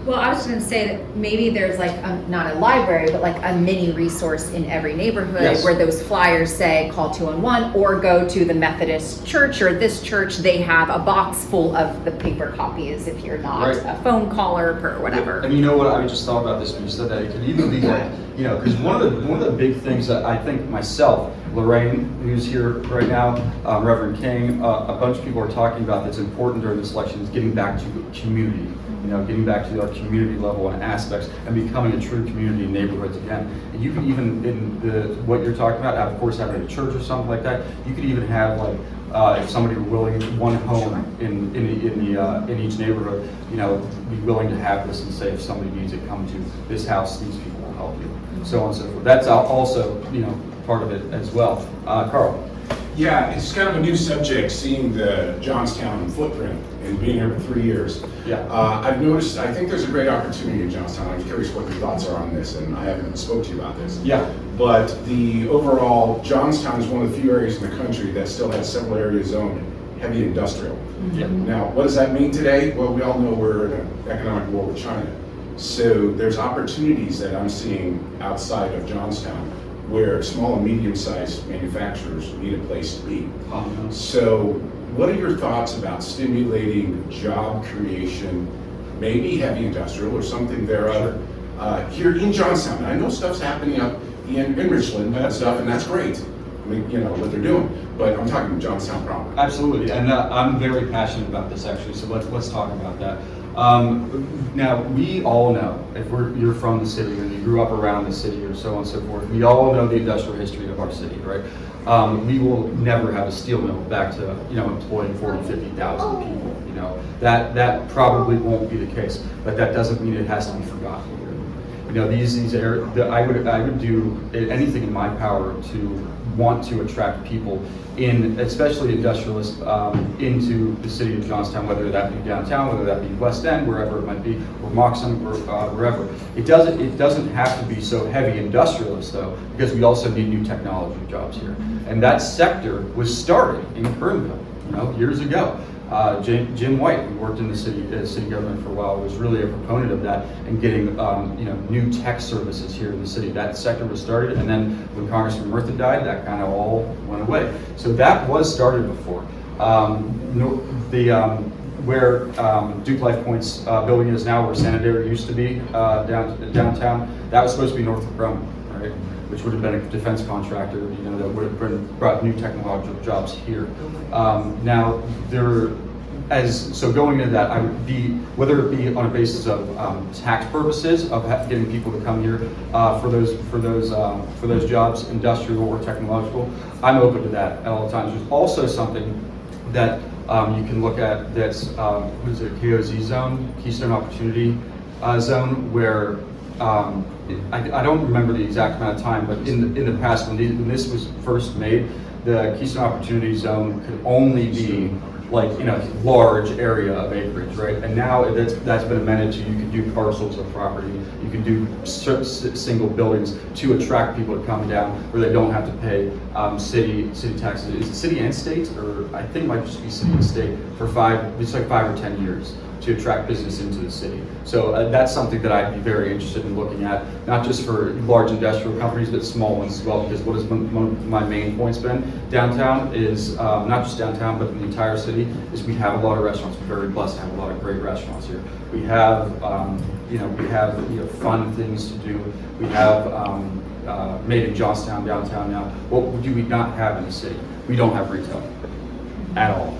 Well, I was just gonna say that maybe there's like, not a library, but like a mini resource in every neighborhood
Yes.
where those flyers say call 211, or go to the Methodist church or this church, they have a box full of the paper copies if you're not
Right.
a phone caller or whatever.
And you know what, I just thought about this when you said that, it could even be like, you know, because one of the big things that I think myself, Lorraine, who's here right now, Reverend King, a bunch of people are talking about that's important during this election is getting back to community. You know, getting back to our community level and aspects and becoming a true community in neighborhoods again. And you could even, in what you're talking about, of course, having a church or something like that, you could even have like, if somebody were willing, one home in each neighborhood, you know, be willing to have this and say, if somebody needs it, come to this house, these people will help you, so on and so forth. That's also, you know, part of it as well. Carl.
Yeah, it's kind of a new subject, seeing the Johnstown footprint and being here for 3 years.
Yeah.
I've noticed, I think there's a great opportunity in Johnstown. I'm curious what your thoughts are on this, and I haven't spoke to you about this.
Yeah.
But the overall, Johnstown is one of the few areas in the country that still has several areas zoned heavy industrial.
Yeah.
Now, what does that mean today? Well, we all know we're in an economic war with China. So there's opportunities that I'm seeing outside of Johnstown where small and medium-sized manufacturers need a place to be. So what are your thoughts about stimulating job creation, maybe heavy industrial or something thereof, here in Johnstown? I know stuff's happening up in Richland and stuff, and that's great. I mean, you know, what they're doing, but I'm talking Johnstown proper.
Absolutely, and I'm very passionate about this actually, so let's talk about that. Now, we all know, if you're from the city or you grew up around the city or so on and so forth, we all know the industrial history of our city, right? We will never have a steel mill back to, you know, employing 40, 50,000 people, you know. That probably won't be the case, but that doesn't mean it has to be forgotten. You know, I would do anything in my power to want to attract people in, especially industrialists, into the city of Johnstown, whether that be downtown, whether that be West End, wherever it might be, or Moxham, or wherever. It doesn't have to be so heavy industrialist though, because we also need new technology jobs here. And that sector was started in Kernville, you know, years ago. Jim White, who worked in the city government for a while, was really a proponent of that and getting you know, new tech services here in the city. That sector was started, and then when Congressman Murtha died, that kind of all went away. So that was started before. where Duke Life Point's building is now, where Sanitaire used to be downtown, that was supposed to be Northrop Grumman, right? Which would have been a defense contractor, that would have brought new technological jobs here. Now, so going into that, I would be, whether it be on a basis of tax purposes, of getting people to come here for those jobs, industrial or technological, I'm open to that at all times. There's also something that you can look at that's, what is it, KOZ zone, Keystone Opportunity Zone, where I don't remember the exact amount of time, but in the past, when this was first made, the Keystone Opportunity Zone could only be like in a large area of acreage, right? And now that's been amended to, you can do parcels of property, you can do single buildings to attract people to come down where they don't have to pay city taxes. Is it city and state, or I think it might just be city and state for 5 or 10 years to attract business into the city. So that's something that I'd be very interested in looking at, not just for large industrial companies, but small ones as well, because what has my main point's been downtown is, not just downtown, but in the entire city, is we have a lot of restaurants. We're very blessed to have a lot of great restaurants here. We have, we have fun things to do. We have Made in Johnstown downtown now. What do we not have in the city? We don't have retail at all.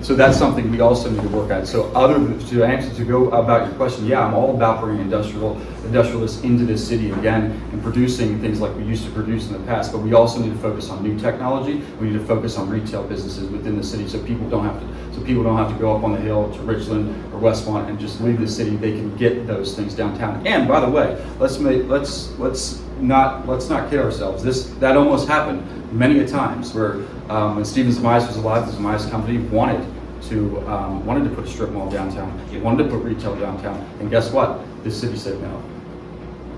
So that's something we also need to work at. So to go about your question, yeah, I'm all about bringing industrialists into this city again and producing things like we used to produce in the past, but we also need to focus on new technology. We need to focus on retail businesses within the city so people don't have to go up on the hill to Richland or Westmont and just leave the city. They can get those things downtown. And by the way, let's not kid ourselves. That almost happened many a times where when Stephen Zemeis was alive, the Zemeis company wanted to put a strip mall downtown. They wanted to put retail downtown, and guess what? The city said no.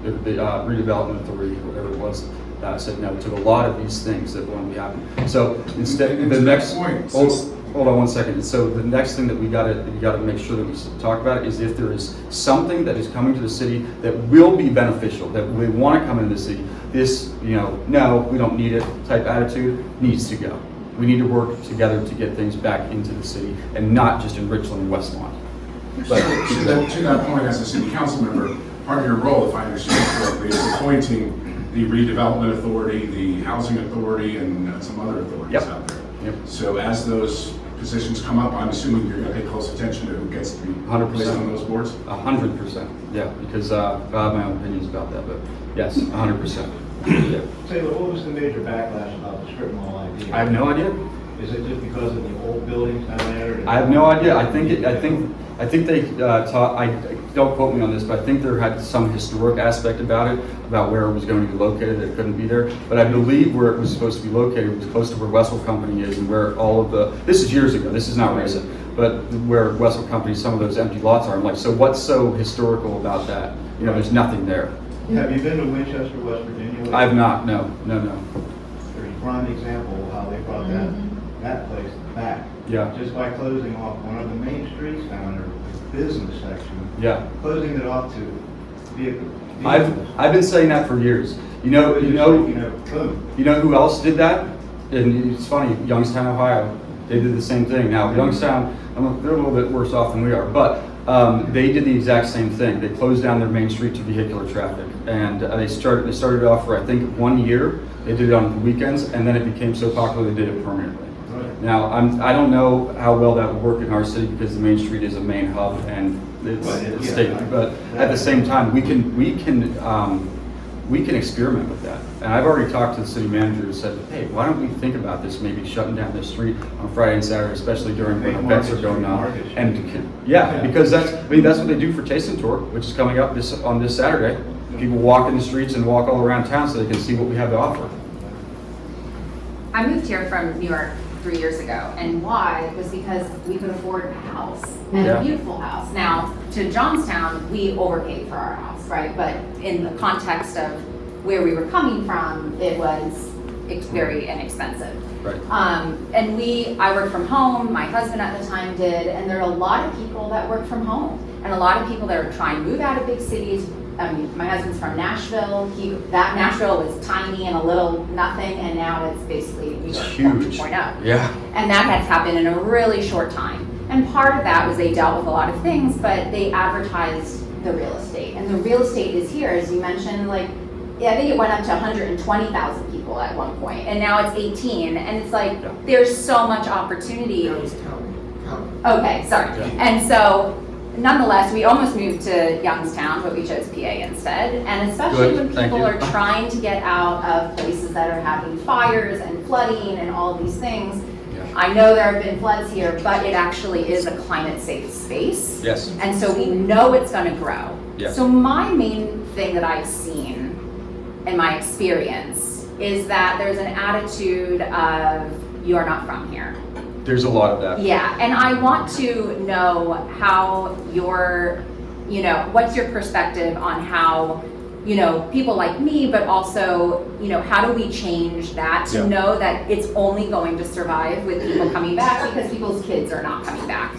The redevelopment authority, whatever it was, said no to a lot of these things that want to be happening. So instead, the next point. Hold on 1 second. So the next thing that we gotta make sure that we talk about is if there is something that is coming to the city that will be beneficial, that we want to come into the city. This, no, we don't need it type attitude needs to go. We need to work together to get things back into the city and not just in Richland and Westmont.
But to that point, as a city council member, part of your role, if I understand correctly, is appointing the redevelopment authority, the housing authority, and some other authorities out there.
Yep.
So as those positions come up, I'm assuming you're going to pay close attention to who gets to be
100%
placed on those boards?
100%. Yeah, because I have my own opinions about that, but yes, 100%. Yeah.
Taylor, what was the major backlash about the strip mall idea?
I have no idea.
Is it just because of the old buildings down there?
I have no idea. I think they taught. Don't quote me on this, but I think there had some historic aspect about it, about where it was going to be located. That it couldn't be there. But I believe where it was supposed to be located was close to where Westwell Company is, and where all of the. This is years ago. This is not recent, but where Westwell Company, some of those empty lots are. I'm like, so what's so historical about that? There's nothing there.
Have you been to Winchester, West Virginia?
I have not. No.
There's a prime example of how they brought that place back.
Yeah.
Just by closing off one of the main streets down there, the business section.
Yeah.
Closing it off to vehicles.
I've been saying that for years. You know who else did that? And it's funny, Youngstown, Ohio, they did the same thing. Now Youngstown, they're a little bit worse off than we are, but they did the exact same thing. They closed down their main street to vehicular traffic, and they started off for I think 1 year. They did it on the weekends, and then it became so popular they did it permanently. Now, I don't know how well that would work in our city because the main street is a main hub and it's state. But at the same time, we can experiment with that. And I've already talked to the city manager who said, hey, why don't we think about this, maybe shutting down this street on Friday and Saturday, especially during when events are going on. And because that's what they do for Tasting Tour, which is coming up on this Saturday. People walk in the streets and walk all around town so they can see what we have to offer.
I moved here from New York 3 years ago, and why was because we could afford a house, and a beautiful house. Now, to Johnstown, we overpaid for our house, right? But in the context of where we were coming from, it was very inexpensive.
Right.
And I worked from home, my husband at the time did, and there are a lot of people that work from home, and a lot of people that are trying to move out of big cities. I mean, my husband's from Nashville. Nashville was tiny and a little nothing, and now it's basically New York 4.0.
Yeah.
And that has happened in a really short time. And part of that was they dealt with a lot of things, but they advertised the real estate. And the real estate is here, as you mentioned, like, yeah, I think it went up to 120,000 people at one point, and now it's 18. And it's like, there's so much opportunity.
That was county.
Okay, sorry. And so, nonetheless, we almost moved to Youngstown, but we chose PA instead. And especially
Good,
when
thank
people
you.
are trying to get out of places that are having fires and flooding and all these things. I know there have been floods here, but it actually is a climate safe space.
Yes.
And so we know it's gonna grow.
Yes.
So my main thing that I've seen in my experience is that there's an attitude of, you are not from here.
There's a lot of that.
Yeah, and I want to know how what's your perspective on how, people like me, but also, how do we change that to know that it's only going to survive with people coming back because people's kids are not coming back?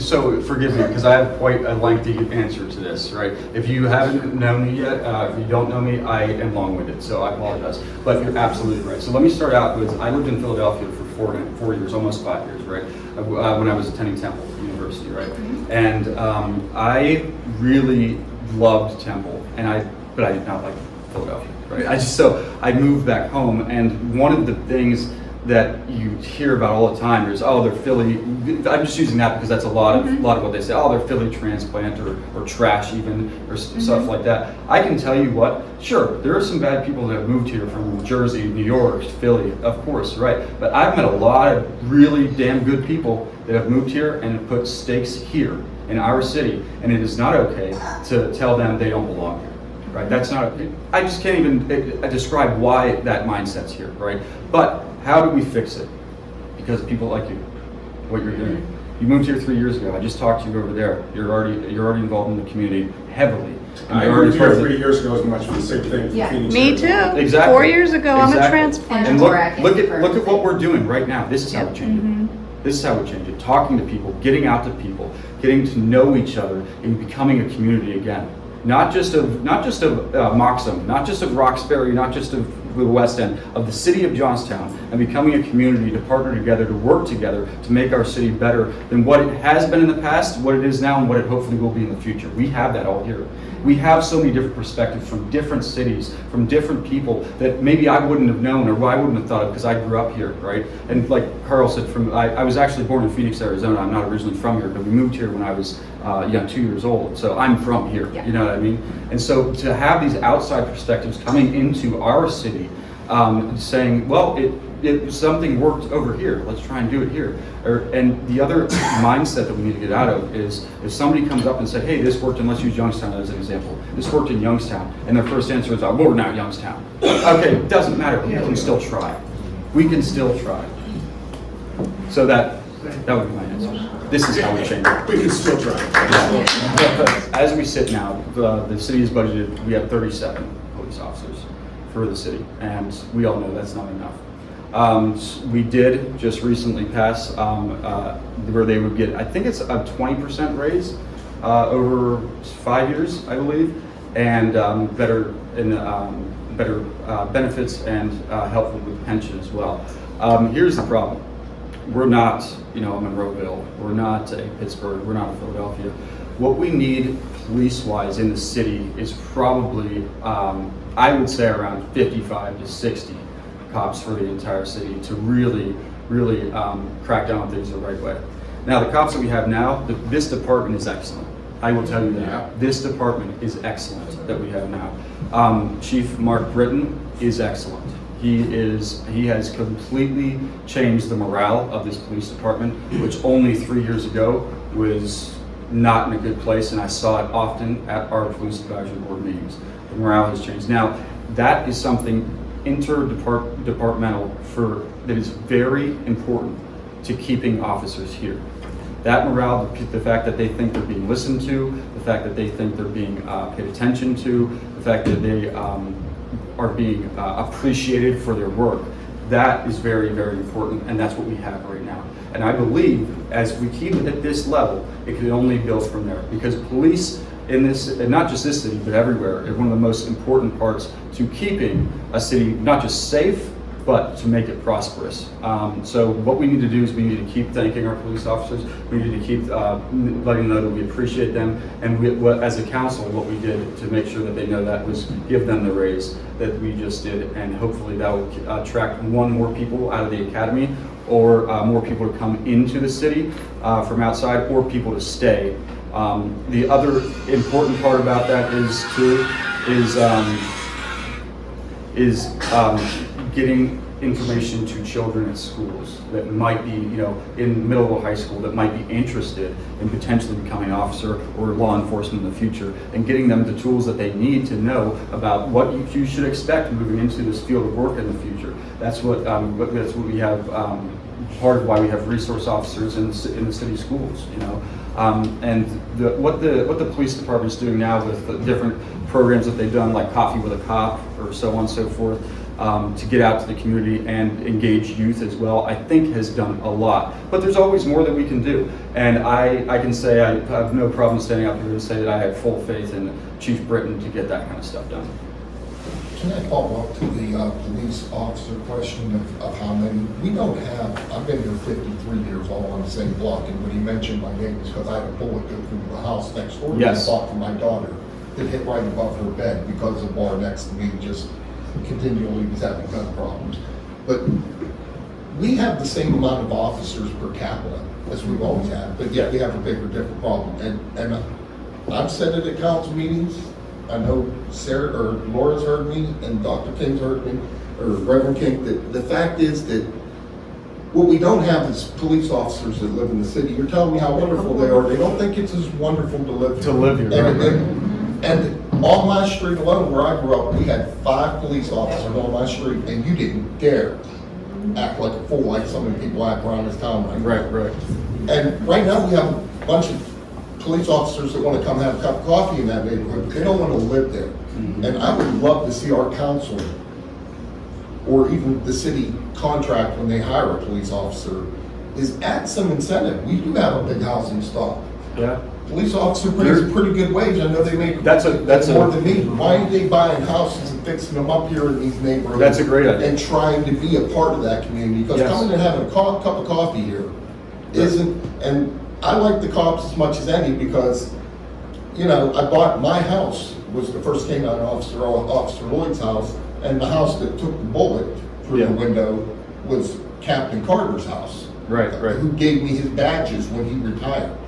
So forgive me, because I have quite a lengthy answer to this, right? If you haven't known me yet, if you don't know me, I am long-winded, so I apologize. But you're absolutely right. So let me start out with, I lived in Philadelphia for 4 years, almost 5 years, right? When I was attending Temple University, right? And I really loved Temple, but I did not like Philadelphia, right? I moved back home, and one of the things that you hear about all the time is, oh, they're Philly. I'm just using that because that's a lot of what they say. Oh, they're Philly transplant or trash even or stuff like that. I can tell you what, sure, there are some bad people that have moved here from Jersey, New York, Philly, of course, right? But I've met a lot of really damn good people that have moved here and have put stakes here in our city, and it is not okay to tell them they don't belong here. Right? That's not. I just can't even describe why that mindset's here, right? But how do we fix it? Because of people like you, what you're doing. You moved here 3 years ago. I just talked to you over there. You're already involved in the community heavily. And
I moved here 3 years ago as much for the same thing.
Yeah.
Me too.
Exactly.
4 years ago, I'm a
Exactly.
transplant.
And look at what we're doing right now. This is how we change it. This is how we change it. Talking to people, getting out to people, getting to know each other, and becoming a community again. Not just of Moxham, not just of Roxbury, not just of the West End, of the city of Johnstown, and becoming a community to partner together, to work together, to make our city better than what it has been in the past, what it is now, and what it hopefully will be in the future. We have that all here. We have so many different perspectives from different cities, from different people that maybe I wouldn't have known or I wouldn't have thought of because I grew up here, right? And like Carl said, I was actually born in Phoenix, Arizona. I'm not originally from here, but we moved here when I was 2 years old. So I'm from here, you know what I mean? And so to have these outside perspectives coming into our city, saying, well, if something worked over here, let's try and do it here. And the other mindset that we need to get out of is if somebody comes up and said, hey, this worked, and let's use Youngstown as an example. This worked in Youngstown, and their first answer is, oh, we're not Youngstown. Okay, it doesn't matter, we can still try. We can still try. So that would be my answer. This is how we change it.
We can still try.
As we sit now, the city is budgeted, we have 37 police officers for the city, and we all know that's not enough. We did just recently pass where they would get, I think it's a 20% raise over 5 years, I believe, and better benefits and helpful with pension as well. Here's the problem. We're not, Monroeville. We're not a Pittsburgh. We're not a Philadelphia. What we need police-wise in the city is probably, I would say around 55 to 60 cops for the entire city to really crack down on things the right way. Now, the cops that we have now, this department is excellent. I will tell you that.
Yeah.
This department is excellent that we have now. Chief Mark Britton is excellent. He has completely changed the morale of this police department, which only 3 years ago was not in a good place, and I saw it often at our police advisory board meetings. The morale has changed. Now, that is something interdepartmental that is very important to keeping officers here. That morale, the fact that they think they're being listened to, the fact that they think they're being paid attention to, the fact that they are being appreciated for their work, that is very, very important, and that's what we have right now. And I believe as we keep it at this level, it can only build from there, because police in this, and not just this city, but everywhere, is one of the most important parts to keeping a city not just safe, but to make it prosperous. So what we need to do is we need to keep thanking our police officers. We need to keep letting them know that we appreciate them. And as a council, what we did to make sure that they know that was give them the raise that we just did. And hopefully that will attract more people out of the academy, or more people to come into the city from outside, or people to stay. The other important part about that is getting information to children at schools that might be, in middle or high school, that might be interested in potentially becoming an officer or law enforcement in the future, and getting them the tools that they need to know about what you should expect moving into this field of work in the future. That's what we have. Part of why we have resource officers in the city schools, and what the police department is doing now with the different programs that they've done, like Coffee with a Cop or so on and so forth, to get out to the community and engage youth as well, I think has done a lot. But there's always more that we can do, and I can say I have no problem standing up here and say that I have full faith in Chief Britton to get that kind of stuff done.
Can I follow up to the police officer question of how many? We don't have, I've been here 53 years old on the same block, and when he mentioned my name, it's because I had a bullet go through the house next door.
Yes.
I thought for my daughter that hit right above her bed because the bar next to me just continually was having gun problems. But we have the same amount of officers per capita as we've always had, but yet we have a bigger, different problem. And I've said it at council meetings. I know Sarah or Laura's heard me, and Dr. King's heard me, or Reverend King, that the fact is that what we don't have is police officers that live in the city. You're telling me how wonderful they are. They don't think it's as wonderful to live here.
To live here,
And on my street alone, where I grew up, we had 5 police officers on my street, and you didn't dare act like a fool like so many people act around this town right now.
Right.
And right now, we have a bunch of police officers that want to come have a cup of coffee in that neighborhood. They don't want to live there. Mm-hmm. And I would love to see our council, or even the city contract when they hire a police officer, is add some incentive. We do have a big housing stock.
Yeah.
Police officer pays a pretty good wage. I know they make more than me. Why aren't they buying houses and fixing them up here in these neighborhoods?
That's a great idea.
And trying to be a part of that community. Because coming and having a cup of coffee here isn't, and I like the cops as much as any because, I bought my house, was the first canine officer, Officer Lloyd's house, and the house that took the bullet through the window was Captain Carter's house.
Right.
Who gave me his badges when he retired.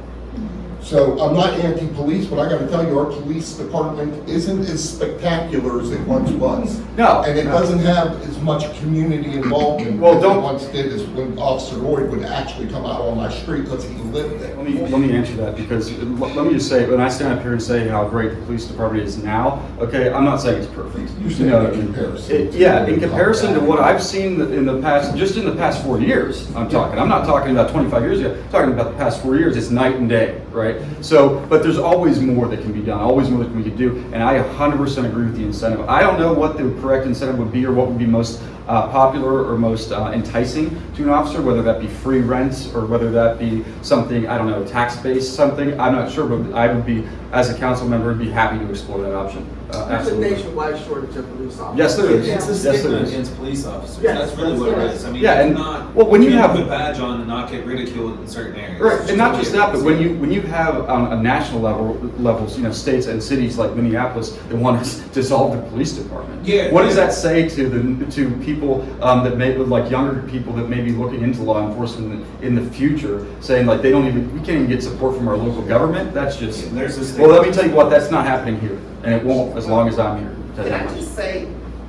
So I'm not anti-police, but I got to tell you, our police department isn't as spectacular as it once was.
No.
And it doesn't have as much community involvement as it once did, as when Officer Lloyd would actually come out on my street because he lived there.
Let me answer that, because let me just say, when I stand up here and say how great the police department is now, okay, I'm not saying it's perfect.
You're saying in comparison.
In comparison to what I've seen in the past, just in the past 4 years, I'm talking. I'm not talking about 25 years ago. I'm talking about the past 4 years. It's night and day, right? So, but there's always more that can be done, always more that we could do, and I 100% agree with the incentive. I don't know what the correct incentive would be, or what would be most popular or most enticing to an officer, whether that be free rent or whether that be something, I don't know, tax-based something. I'm not sure, but I would be, as a council member, be happy to explore that option.
There's a nationwide shortage of police officers.
Yes, there is.
It's a stigma against police officers.
Yes,
That's really what it is. I mean,
yeah,
you
and
cannot,
when you have
put a badge on and not get ridiculed in certain areas.
Right, and not just that, but when you have on a national levels, states and cities like Minneapolis that want to dissolve the police department.
Yeah.
What does that say to people that like younger people that may be looking into law enforcement in the future, saying like we can't even get support from our local government? That's just.
There's this
well, let me tell you what, that's not happening here, and it won't as long as I'm here.
Can I just say,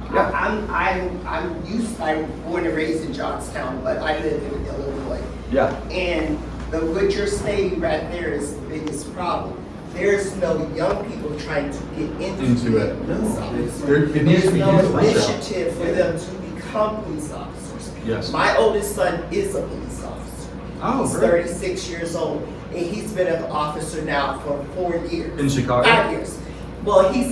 I'm born and raised in Johnstown, but I live in Illinois.
Yeah.
And what you're saying right there is the biggest problem. There's no young people trying to get into it. There's no initiative for them to become police officers.
Yes.
My oldest son is a police officer.
Oh,
he's 36 years old, and he's been an officer now for 4 years.
In Chicago?
5 years. Well, he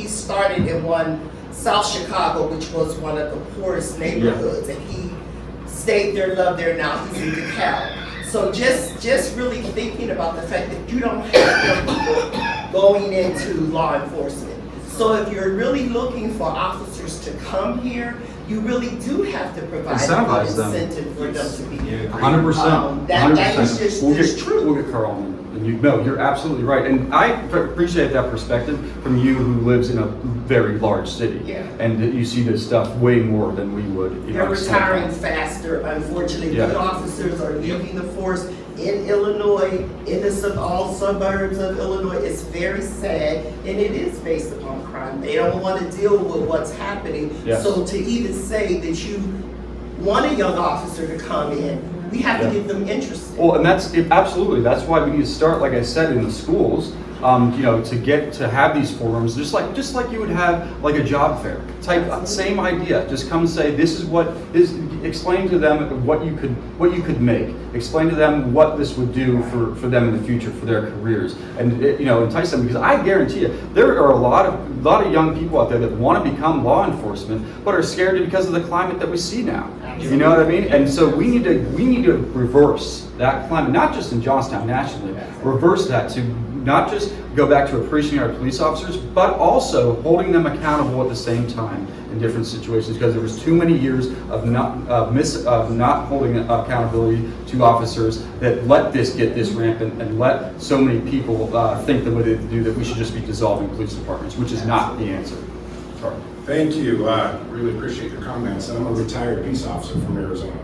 started in South Chicago, which was one of the poorest neighborhoods, and he stayed there, loved there. Now he's in DeKalb. So just really thinking about the fact that you don't have young people going into law enforcement. So if you're really looking for officers to come here, you really do have to provide
Incentivize
an
them.
incentive for them to be.
100%.
That is just,
We'll
it's
get,
true.
we'll get Carl on. And you, no, you're absolutely right. And I appreciate that perspective from you who lives in a very large city.
Yeah.
And that you see this stuff way more than we would.
They're retiring faster, unfortunately.
Yeah.
Good officers are leaving the force in Illinois, in the all suburbs of Illinois. It's very sad, and it is based upon crime. They don't want to deal with what's happening.
Yes.
So to even say that you want a young officer to come in, we have to get them interested.
Well, and that's it, absolutely. That's why we need to start, like I said, in the schools. You know, to have these forums, just like you would have like a job fair type, same idea. Just come and say, this is what is. Explain to them what you could make. Explain to them what this would do for them in the future for their careers, and you know, entice them, because I guarantee you there are a lot of young people out there that want to become law enforcement but are scared because of the climate that we see now. You know what I mean? And so we need to reverse that climate, not just in Johnstown, nationally. Reverse that to not just go back to appreciating our police officers, but also holding them accountable at the same time in different situations, because there was too many years of not holding accountability to officers that let this get this rampant and let so many people think the way they do that we should just be dissolving police departments, which is not the answer. Sorry.
Thank you. Really appreciate your comments. I'm a retired peace officer from Arizona.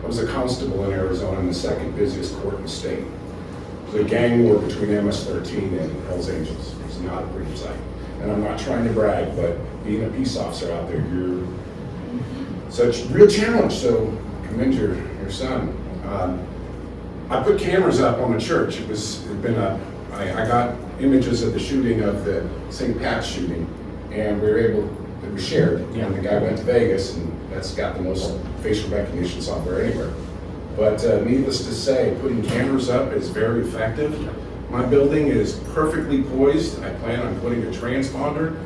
I was a constable in Arizona in the second busiest court in the state. It was a gang war between MS-13 and Hells Angels. It was not a pretty sight. And I'm not trying to brag, but being a peace officer out there, you're such a real challenge. So commend your son. I put cameras up on the church. I got images of the shooting of the St. Pat's shooting, and it was shared. And the guy went to Vegas, and that's got the most facial recognition software anywhere. But needless to say, putting cameras up is very effective. My building is perfectly poised. I plan on putting a transponder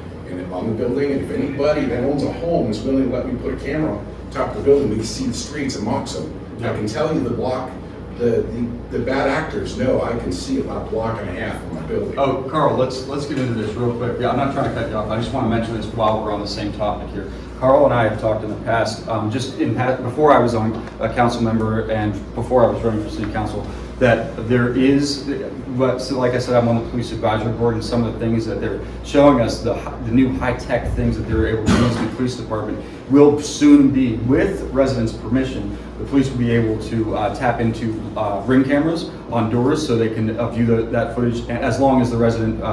on the building, and if anybody that owns a home is willing to let me put a camera on top of the building, we can see the streets of Moxham. I can tell you the block, the bad actors know I can see about a block and a half from my building.
Oh, Carl, let's get into this real quick. Yeah, I'm not trying to cut you off. I just want to mention this while we're on the same topic here. Carl and I have talked in the past, before I was on a council member and before I was running for city council, that there is, like I said, I'm on the police advisory board, and some of the things that they're showing us, the new high-tech things that they're able to use in the police department will soon be, with residents' permission, the police will be able to tap into Ring cameras on doors so they can view that footage, as long as the resident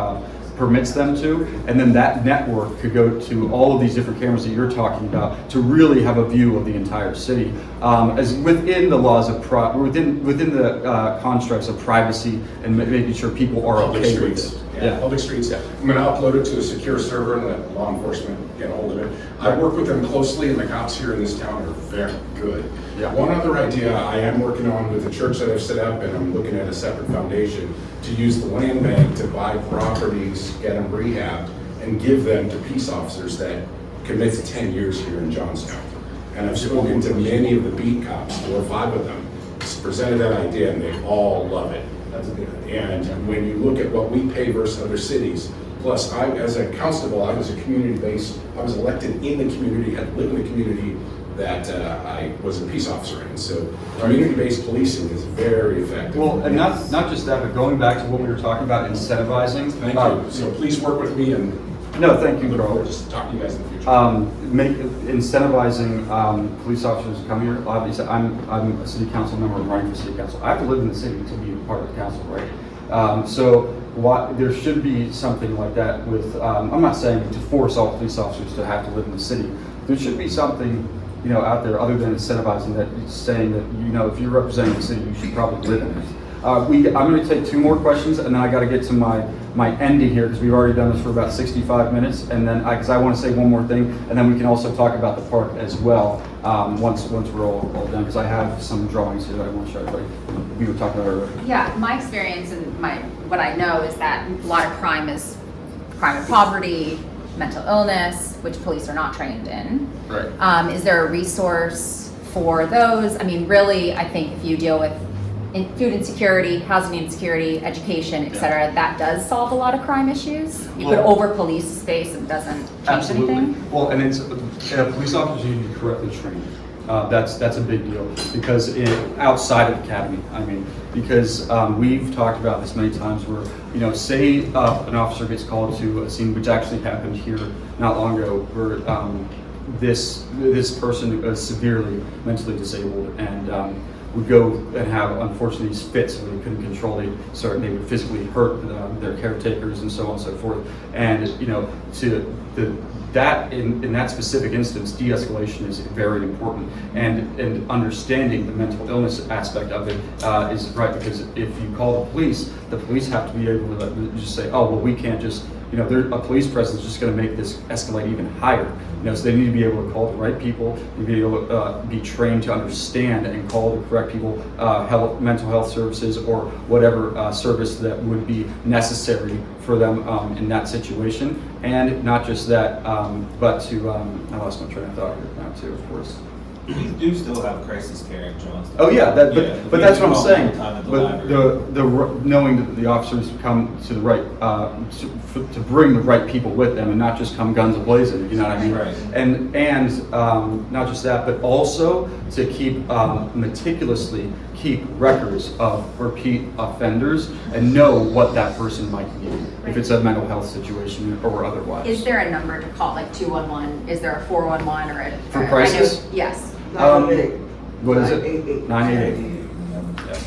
permits them to, and then that network could go to all of these different cameras that you're talking about to really have a view of the entire city, as within the laws of within the constructs of privacy and making sure people are
Public
okay
streets.
with it.
Yeah, public streets. I'm going to upload it to a secure server and let law enforcement get a hold of it. I work with them closely, and the cops here in this town are very good.
Yeah.
One other idea I am working on with the church that I've set up, and I'm looking at a separate foundation, to use the land bank to buy properties, get them rehabbed, and give them to peace officers that commit to 10 years here in Johnstown. And I've spoken to many of the beat cops, 4 or 5 of them, presented that idea, and they all love it. And when you look at what we pay versus other cities, plus as a constable, I was I was elected in the community, had lived in the community that I was a peace officer in. So community-based policing is very effective.
Well, and not just that, but going back to what we were talking about, incentivizing.
Thank you. So please work with me, and
no, thank you,
look
Carl.
forward to talking to you guys in the future.
Incentivizing police officers to come here. Obviously, I'm a city council member. I'm running for city council. I have to live in the city to be part of the council, right? There should be something like that with. I'm not saying to force all police officers to have to live in the city. There should be something, out there other than incentivizing that, saying that if you're representing the city, you should probably live in it. I'm going to take 2 more questions, and then I got to get to my ending here, because we've already done this for about 65 minutes, and then because I want to say one more thing, and then we can also talk about the park as well once we're all done, because I have some drawings here that I want to show everybody. We were talking about earlier.
Yeah, my experience and what I know is that a lot of crime is crime of poverty, mental illness, which police are not trained in.
Right.
Is there a resource for those? I mean, really, I think if you deal with food insecurity, housing insecurity, education, etc., that does solve a lot of crime issues. You could over police space and it doesn't change
Absolutely.
anything.
Well, and Police officers need to be correctly trained. That's a big deal because outside of academy, I mean, because we've talked about this many times where, you know, say an officer gets called to a scene, which actually happened here not long ago, where this person is severely mentally disabled and would go and have, unfortunately, these fits where they couldn't control. They would physically hurt their caretakers and so on and so forth. And, you know, in that specific instance, de-escalation is very important, and understanding the mental illness aspect of it is right, because if you call the police have to be able to just say, oh, well, we can't just, you know, a police presence is just going to make this escalate even higher. You know, so they need to be able to call the right people, they need to be able to be trained to understand and call the correct people, mental health services or whatever service that would be necessary for them in that situation. And not just that, but to, I lost my train of thought here now too, of course.
We do still have crisis care in Johnstown.
Oh yeah, but that's what I'm saying.
But
Knowing that the officers come to the right, to bring the right people with them, and not just come guns a-blazing. You know what I mean?
Right.
And not just that, but also to keep meticulously keep records of repeat offenders and know what that person might need, if it's a mental health situation or otherwise.
Is there a number to call, like 211? Is there a 411 or a?
For crisis?
Yes.
What is it? 988.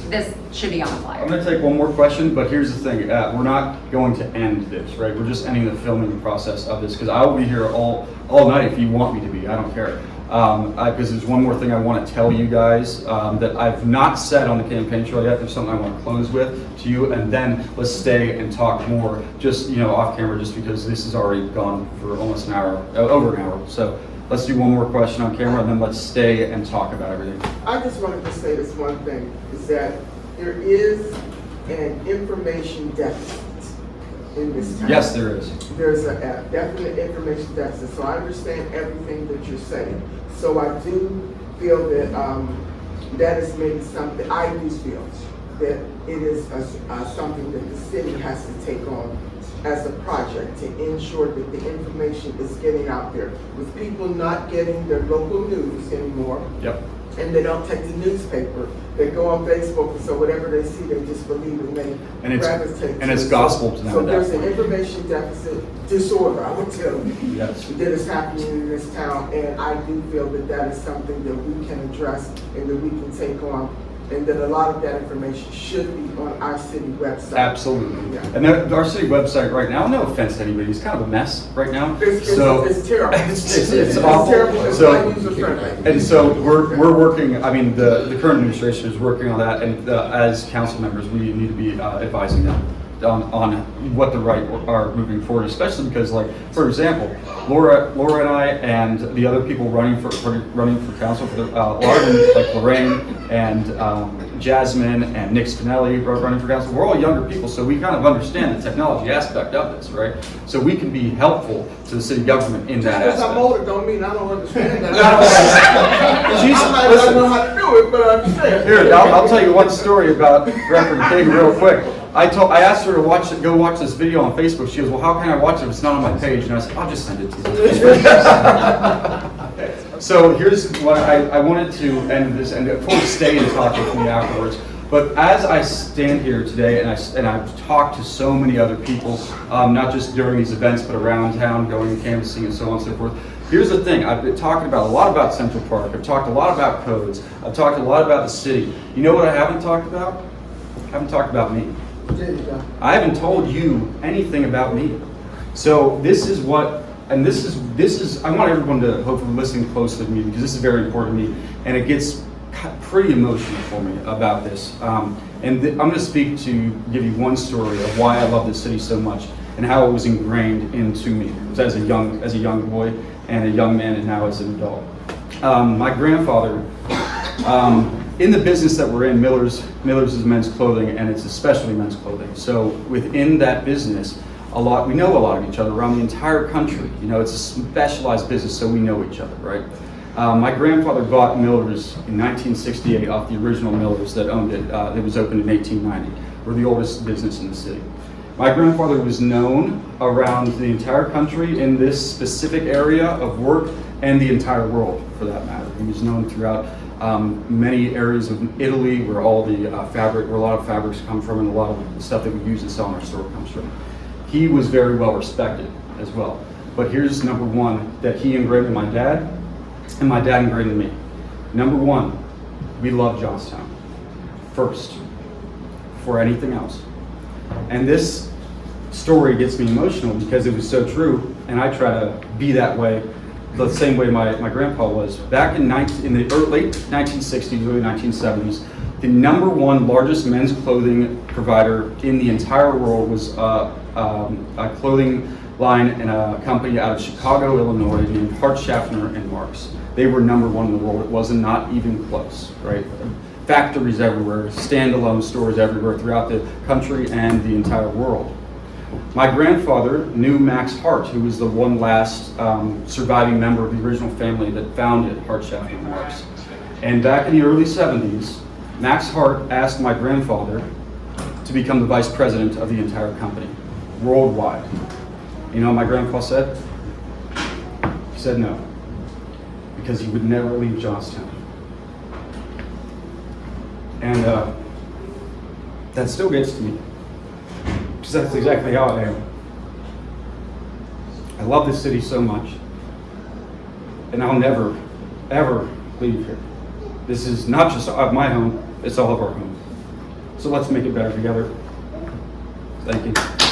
This should be on the flyer.
I'm going to take one more question, but here's the thing. We're not going to end this, right? We're just ending the filming process of this, because I will be here all night if you want me to be. I don't care. Because there's one more thing I want to tell you guys that I've not said on the campaign trail yet. There's something I want to close with to you, and then let's stay and talk more, just, you know, off camera, just because this has already gone for almost an hour, over an hour. So let's do one more question on camera, and then let's stay and talk about everything.
I just wanted to say this one thing, is that there is an information deficit in this town.
Yes, there is.
There's a definite information deficit, so I understand everything that you're saying. So I do feel that that is maybe something, I do feel that it is something that the city has to take on as a project to ensure that the information is getting out there. With people not getting their local news anymore.
Yep.
And they don't take the newspaper. They go on Facebook, and so whatever they see, they just believe and they gravitate to.
And it's gospel to them.
So there's an information deficit disorder, I would tell you,
yes,
that is happening in this town, and I do feel that that is something that we can address and that we can take on, and that a lot of that information should be on our city website.
Absolutely.
Yeah.
And our city website right now, no offense to anybody, it's kind of a mess right now.
It's terrible.
It's awful.
Terrible. It's not user-friendly.
And so we're working, I mean, the current administration is working on that, and as council members, we need to be advising them on what the right are moving forward, especially because, like, for example, Laura and I and the other people running for council, for a lot of them, like Lorraine and Jasmine and Nick Spinelli running for council, we're all younger people, so we kind of understand the technology aspect of this, right? So we can be helpful to the city government in that aspect.
Because I'm older don't mean I don't understand that. I might not know how to do it, but I understand.
Here, I'll tell you one story about Reverend King real quick. I asked her to go watch this video on Facebook. She goes, well, how can I watch it if it's not on my page? And I said, I'll just send it to you. So here's what I wanted to end this, and of course stay and talk with me afterwards. But as I stand here today, and I've talked to so many other people, not just during these events, but around town, going and canvassing and so on and so forth. Here's the thing, I've been talking a lot about Central Park, I've talked a lot about codes, I've talked a lot about the city. You know what I haven't talked about? I haven't talked about me. I haven't told you anything about me. So this is what, and this is, I want everyone to hopefully listen closely to me, because this is very important to me, and it gets pretty emotional for me about this. I'm going to give you one story of why I love this city so much, and how it was ingrained into me as a young boy and a young man, and now as an adult. My grandfather, in the business that we're in, Miller's is men's clothing, and it's especially men's clothing. So within that business, we know a lot of each other around the entire country. You know, it's a specialized business, so we know each other, right? My grandfather bought Miller's in 1968 off the original Miller's that owned it. It was opened in 1890. We're the oldest business in the city. My grandfather was known around the entire country in this specific area of work and the entire world for that matter. He was known throughout many areas of Italy where all the where a lot of fabrics come from and a lot of the stuff that we use and sell in our store comes from. He was very well respected as well. But here's number one that he ingrained in my dad, and my dad ingrained in me. Number one, we love Johnstown first, before anything else. And this story gets me emotional because it was so true, and I try to be that way, the same way my grandpa was. Back in the late 1960s, early 1970s, the number one largest men's clothing provider in the entire world was a clothing line and a company out of Chicago, Illinois, named Hart, Schaffner and Marks. They were number one in the world. It wasn't not even close, right? Factories everywhere, standalone stores everywhere throughout the country and the entire world. My grandfather knew Max Hart, who was the one last surviving member of the original family that founded Hart, Schaffner and Marks. And back in the early 70s, Max Hart asked my grandfather to become the vice president of the entire company, worldwide. You know what my grandpa said? He said no, because he would never leave Johnstown. And that still gets to me, because that's exactly how I am. I love this city so much, and I'll never, ever leave here. This is not just my home, it's all of our home. So let's make it better together. Thank you.